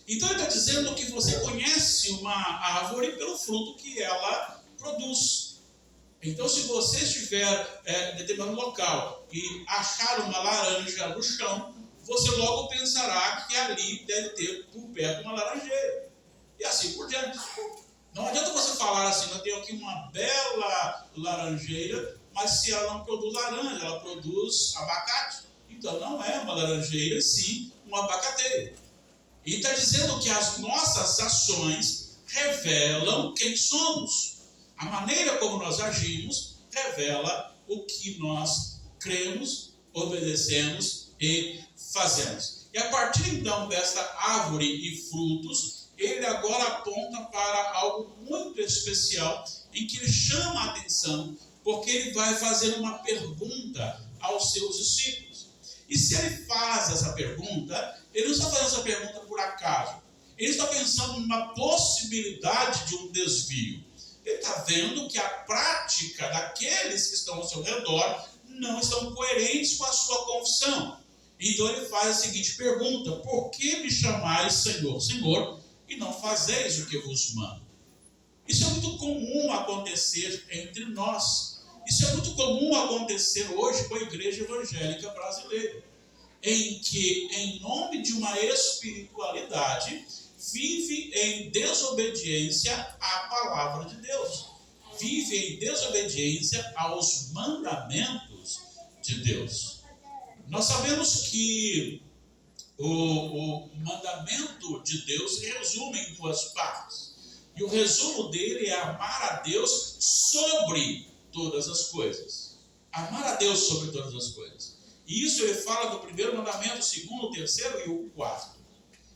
Então ele está dizendo que você conhece uma árvore pelo fruto que ela produz. Então, se você estiver em determinado local e achar uma laranja no chão, você logo pensará que ali deve ter por perto uma laranjeira. E assim por diante. Não adianta você falar assim, eu tenho aqui uma bela laranjeira, mas se ela não produz laranja, ela produz abacate. Então não é uma laranjeira, sim uma abacateira. E está dizendo que as nossas ações revelam quem somos. A maneira como nós agimos revela o que nós cremos, obedecemos e fazemos. E a partir então desta árvore e frutos, ele agora aponta para algo muito especial, em que ele chama a atenção, porque ele vai fazer uma pergunta aos seus discípulos. E se ele faz essa pergunta, ele não está fazendo essa pergunta por acaso. Ele está pensando numa possibilidade de um desvio. Ele está vendo que a prática daqueles que estão ao seu redor não estão coerentes com a sua confissão. Então ele faz a seguinte pergunta: por que me chamais Senhor, Senhor, e não fazeis o que vos mando? Isso é muito comum acontecer entre nós. Isso é muito comum acontecer hoje com a igreja evangélica brasileira, em que, em nome de uma espiritualidade, vive em desobediência à palavra de Deus, vive em desobediência aos mandamentos de Deus. Nós sabemos que o mandamento de Deus se resume em duas partes, e o resumo dele é amar a Deus sobre todas as coisas. Amar a Deus sobre todas as coisas. E isso ele fala do primeiro mandamento, o segundo, o terceiro e o quarto.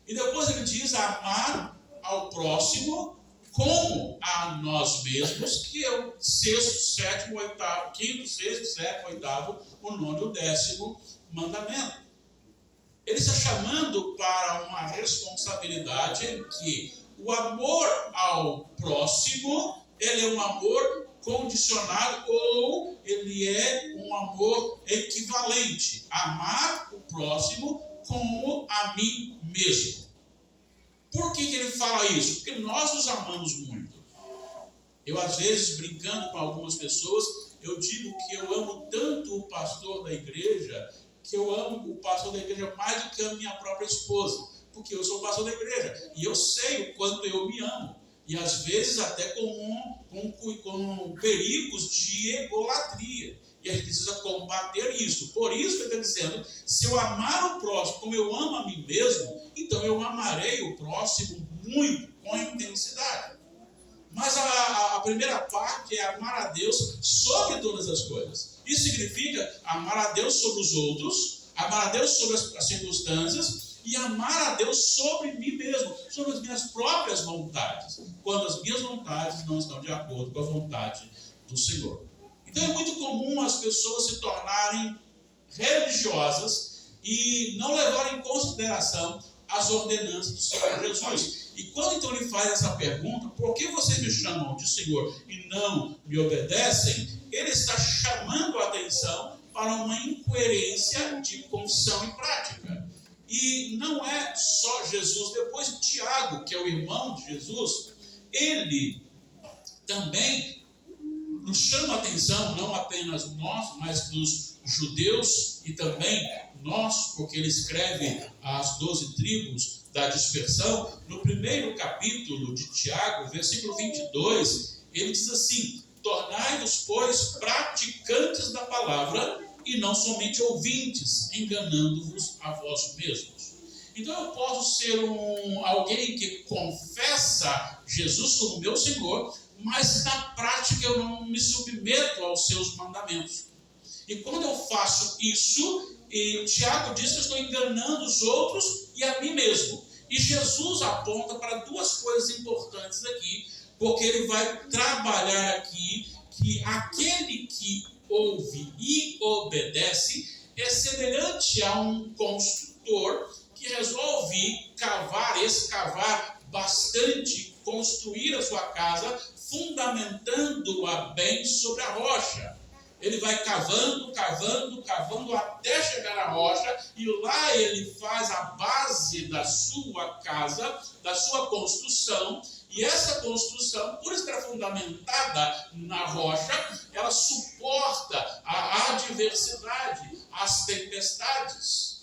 E depois ele diz amar ao próximo como a nós mesmos, que é o sexto, sétimo, oitavo, quinto, sexto, sétimo, oitavo, o nono e o décimo mandamento. Ele está chamando para uma responsabilidade em que o amor ao próximo, ele é um amor condicionado ou ele é um amor equivalente. Amar o próximo como a mim mesmo. Por que ele fala isso? Porque nós nos amamos muito. Eu, às vezes, brincando com algumas pessoas, eu digo que eu amo tanto o pastor da igreja, que eu amo o pastor da igreja mais do que a minha própria esposa, porque eu sou o pastor da igreja, e eu sei o quanto eu me amo, e às vezes até com perigos de egolatria, e a gente precisa combater isso. Por isso que ele está dizendo, se eu amar o próximo como eu amo a mim mesmo, então eu amarei o próximo muito, com intensidade. Mas a primeira parte é amar a Deus sobre todas as coisas. Isso significa amar a Deus sobre os outros, amar a Deus sobre as circunstâncias e amar a Deus sobre mim mesmo, sobre as minhas próprias vontades, quando as minhas vontades não estão de acordo com a vontade do Senhor. Então é muito comum as pessoas se tornarem religiosas e não levarem em consideração as ordenanças do Senhor Jesus. E quando então ele faz essa pergunta, por que vocês me chamam de Senhor e não me obedecem? Ele está chamando a atenção para uma incoerência de confissão e prática. E não é só Jesus, depois Tiago, que é o irmão de Jesus, ele também nos chama a atenção, não apenas nós, mas dos judeus e também nós, porque ele escreve as 12 tribos da dispersão. No primeiro capítulo de Tiago, versículo 22, ele diz assim: tornai-vos, pois, praticantes da palavra e não somente ouvintes, enganando-vos a vós mesmos. Então eu posso ser alguém que confessa Jesus como meu Senhor, mas na prática eu não me submeto aos seus mandamentos. E quando eu faço isso, Tiago diz que eu estou enganando os outros e a mim mesmo. E Jesus aponta para duas coisas importantes aqui, porque ele vai trabalhar aqui que aquele que ouve e obedece é semelhante a um construtor que resolve escavar bastante, construir a sua casa, fundamentando-a bem sobre a rocha. Ele vai cavando até chegar à rocha, e lá ele faz a base da sua casa, da sua construção, e essa construção, por estar fundamentada na rocha, ela suporta a adversidade, as tempestades.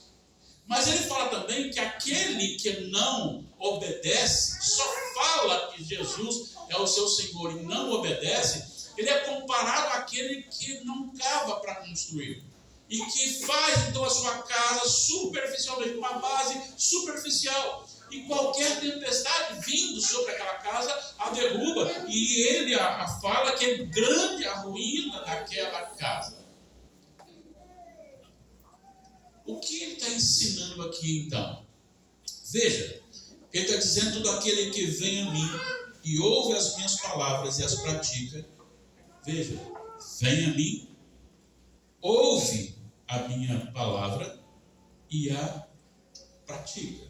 Mas ele fala também que aquele que não obedece, só fala que Jesus é o seu Senhor e não obedece, ele é comparado àquele que não cava para construir e que faz então a sua casa superficialmente, uma base superficial. E qualquer tempestade vindo sobre aquela casa a derruba, e ele fala que é grande a ruína daquela casa. O que ele está ensinando aqui então? Veja, ele está dizendo: todo aquele que vem a mim e ouve as minhas palavras e as pratica. Veja, vem a mim, ouve a minha palavra e a pratica.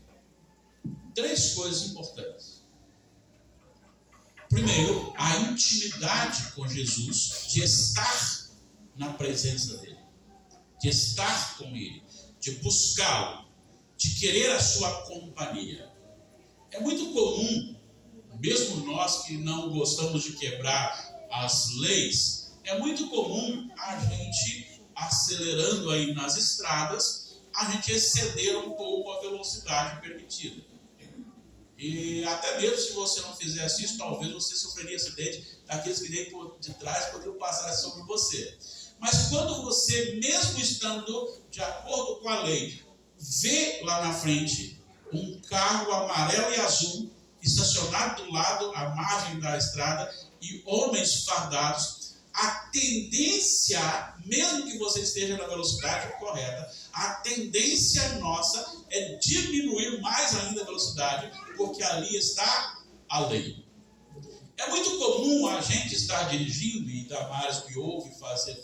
Três coisas importantes. Primeiro, a intimidade com Jesus, de estar na presença dele, de estar com ele, de buscá-lo, de querer a sua companhia. É muito comum, mesmo nós que não gostamos de quebrar as leis, é muito comum a gente, acelerando aí nas estradas, a gente exceder um pouco a velocidade permitida. E até mesmo se você não fizesse isso, talvez você sofreria acidente daqueles que vêm por de trás poderiam passar sobre você. Mas quando você, mesmo estando de acordo com a lei, vê lá na frente um carro amarelo e azul estacionado do lado, à margem da estrada, e homens fardados, a tendência, mesmo que você esteja na velocidade correta, a tendência nossa é diminuir mais ainda a velocidade, porque ali está a lei. É muito comum a gente estar dirigindo, e Damares me ouve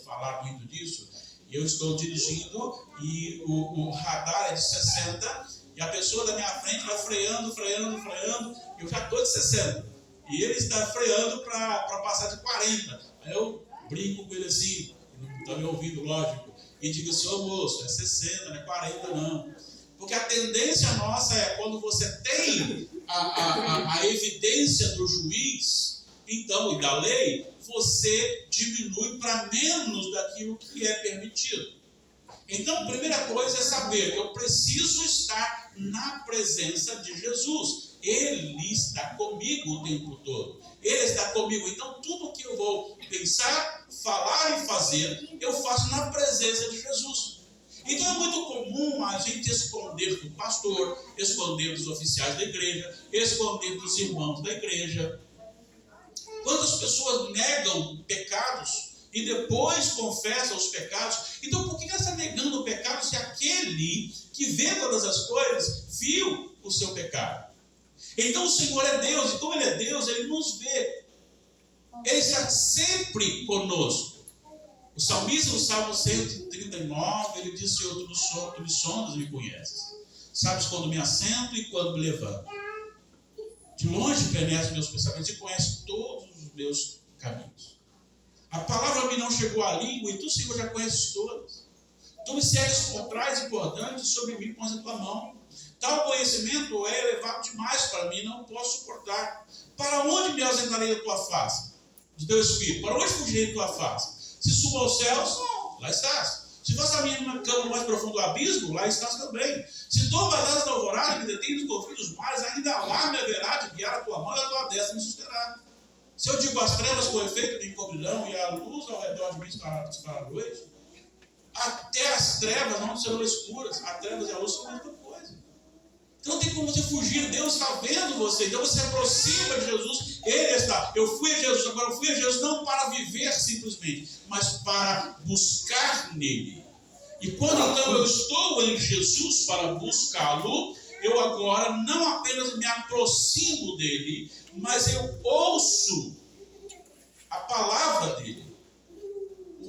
falar muito disso. Eu estou dirigindo e o radar é de 60, e a pessoa da minha frente vai freando, e eu já estou de 60. E ele está freando para passar de 40. Aí eu brinco com ele assim, não está me ouvindo, lógico, e digo assim: ô moço, é 60, não é 40 não. Porque a tendência nossa é, quando você tem a evidência do juiz, então, e da lei, você diminui para menos daquilo que é permitido. Então, a primeira coisa é saber que eu preciso estar na presença de Jesus. Ele está comigo o tempo todo. Ele está comigo. Então, tudo que eu vou pensar, falar e fazer, eu faço na presença de Jesus. Então, é muito comum a gente esconder do pastor, esconder dos oficiais da igreja, esconder dos irmãos da igreja. Quantas Algumas pessoas negam pecados e depois confessam os pecados. Então, por que ela está negando o pecado se aquele que vê todas as coisas viu o seu pecado? Então, o Senhor é Deus, e como Ele é Deus, Ele nos vê. Ele está sempre conosco. O salmista, no Salmo 139, ele diz: Senhor, tu me sondas e me conheces. Sabes quando me assento e quando me levanto. De longe penetras meus pensamentos e conheces todos os meus caminhos. A palavra me não chegou à língua e tu, Senhor, já conheces todas. Tu me segues por trás e por diante, e sobre mim pões a tua mão. Tal conhecimento é elevado demais para mim, não posso suportar. Para onde me ausentarei da tua face? De teu Espírito. Para onde fugirei da tua face? Se subo aos céus, lá estás. Se faço a minha cama mais profundo do abismo, lá estás também. Se tu vazas da alvorada e me detém nos confins dos mares, ainda lá me haverá de guiar a tua mão e a tua destra me susterá. Se eu digo as trevas com efeito me encobrirão e a luz ao redor de mim estará a noite, até as trevas não serão escuras. As trevas e a luz são a mesma coisa. Então não tem como você fugir. Deus está vendo você. Então você se aproxima de Jesus. Ele está. Eu fui a Jesus. Agora eu fui a Jesus não para viver simplesmente, mas para buscar nele. E quando então eu estou em Jesus para buscá-lo, eu agora não apenas me aproximo dele, mas eu ouço a palavra dele.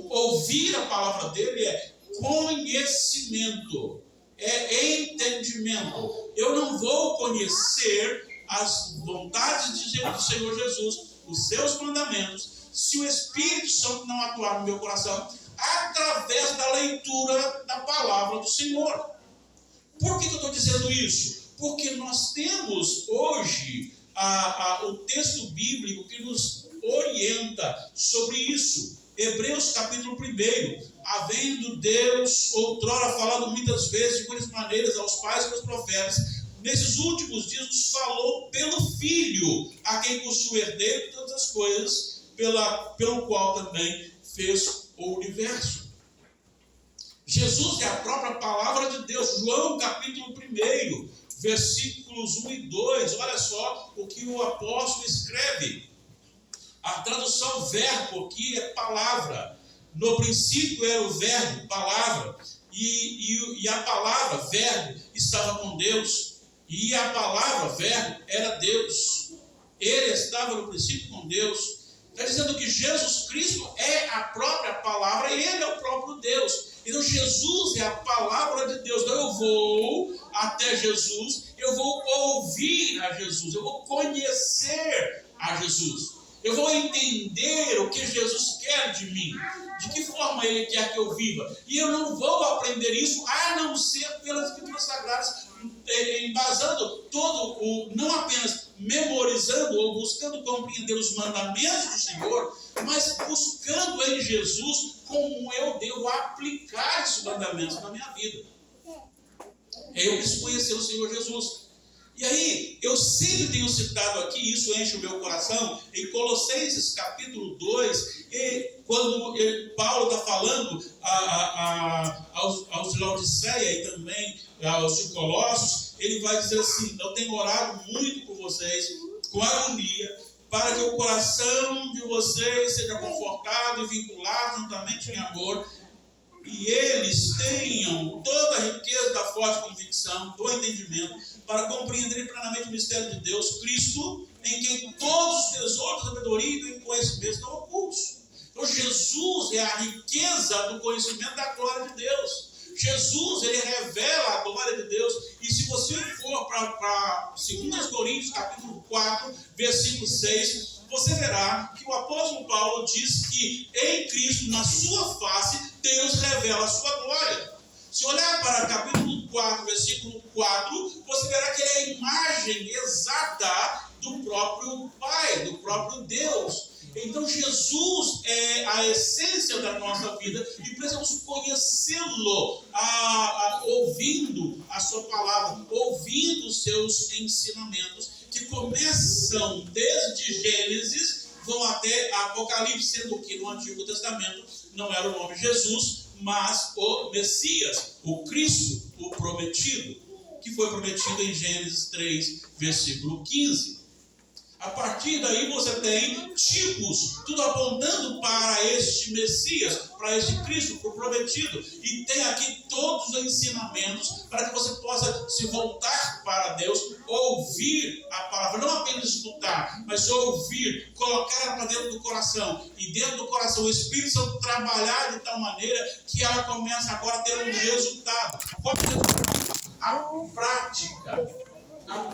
Ouvir a palavra dele é conhecimento, é entendimento. Eu não vou conhecer as vontades do Senhor Jesus, os seus mandamentos, se o Espírito Santo não atuar no meu coração, através da leitura da palavra do Senhor. Por que eu estou dizendo isso? Porque nós temos hoje o texto bíblico que nos orienta sobre isso. Hebreus capítulo 1. Havendo Deus outrora falado muitas vezes de muitas maneiras aos pais e aos profetas, nesses últimos dias nos falou pelo Filho, a quem possui herdeiro de todas as coisas, pelo qual também fez o universo. Jesus é a própria palavra de Deus. João capítulo 1, versículos 1 e 2. Olha só o que o apóstolo escreve. A tradução verbo aqui é palavra. No princípio era o verbo, palavra. E a palavra, verbo, estava com Deus. E a palavra, verbo, era Deus. Ele estava no princípio com Deus. Está dizendo que Jesus Cristo é a própria palavra e Ele é o próprio Deus. Então Jesus é a palavra de Deus. Então eu vou até Jesus, eu vou ouvir a Jesus, eu vou conhecer a Jesus. Eu vou entender o que Jesus quer de mim, de que forma Ele quer que eu viva. E eu não vou aprender isso a não ser pelas Escrituras Sagradas, embasando não apenas memorizando ou buscando compreender os mandamentos do Senhor, mas buscando em Jesus como eu devo aplicar esses mandamentos na minha vida. Eu preciso conhecer o Senhor Jesus. E aí, eu sempre tenho citado aqui, isso enche o meu coração, em Colossenses capítulo 2, quando Paulo está falando aos de Laodiceia e também aos de Colossos, ele vai dizer assim: eu tenho orado muito por vocês, com agonia, para que o coração de vocês seja confortado e vinculado juntamente em amor, e eles tenham toda a riqueza da forte convicção, do entendimento, para compreenderem plenamente o mistério de Deus, Cristo, em quem todos os tesouros da sabedoria e do conhecimento estão ocultos. Então Jesus é a riqueza do conhecimento da glória de Deus. Jesus, ele revela a glória de Deus. E se você for para 2 Coríntios capítulo 4, versículo 6, você verá que o apóstolo Paulo diz que em Cristo, na sua face, Deus revela a sua glória. Se olhar para capítulo 4, versículo 4, você verá que ele é a imagem exata do próprio Pai, do próprio Deus. Então Jesus é a essência da nossa vida e precisamos conhecê-lo, ouvindo a sua palavra, ouvindo os seus ensinamentos, que começam desde Gênesis, vão até Apocalipse, sendo que no Antigo Testamento não era o nome Jesus, mas o Messias, o Cristo, o prometido, que foi prometido em Gênesis 3, versículo 15. A partir que daí você tem tipos, tudo apontando para este Messias, para este Cristo prometido. E tem aqui todos os ensinamentos para que você possa se voltar para Deus, ouvir a palavra, não apenas escutar, mas ouvir, colocar ela para dentro do coração. E dentro do coração o Espírito Santo trabalhar de tal maneira que ela começa agora a ter um resultado. A prática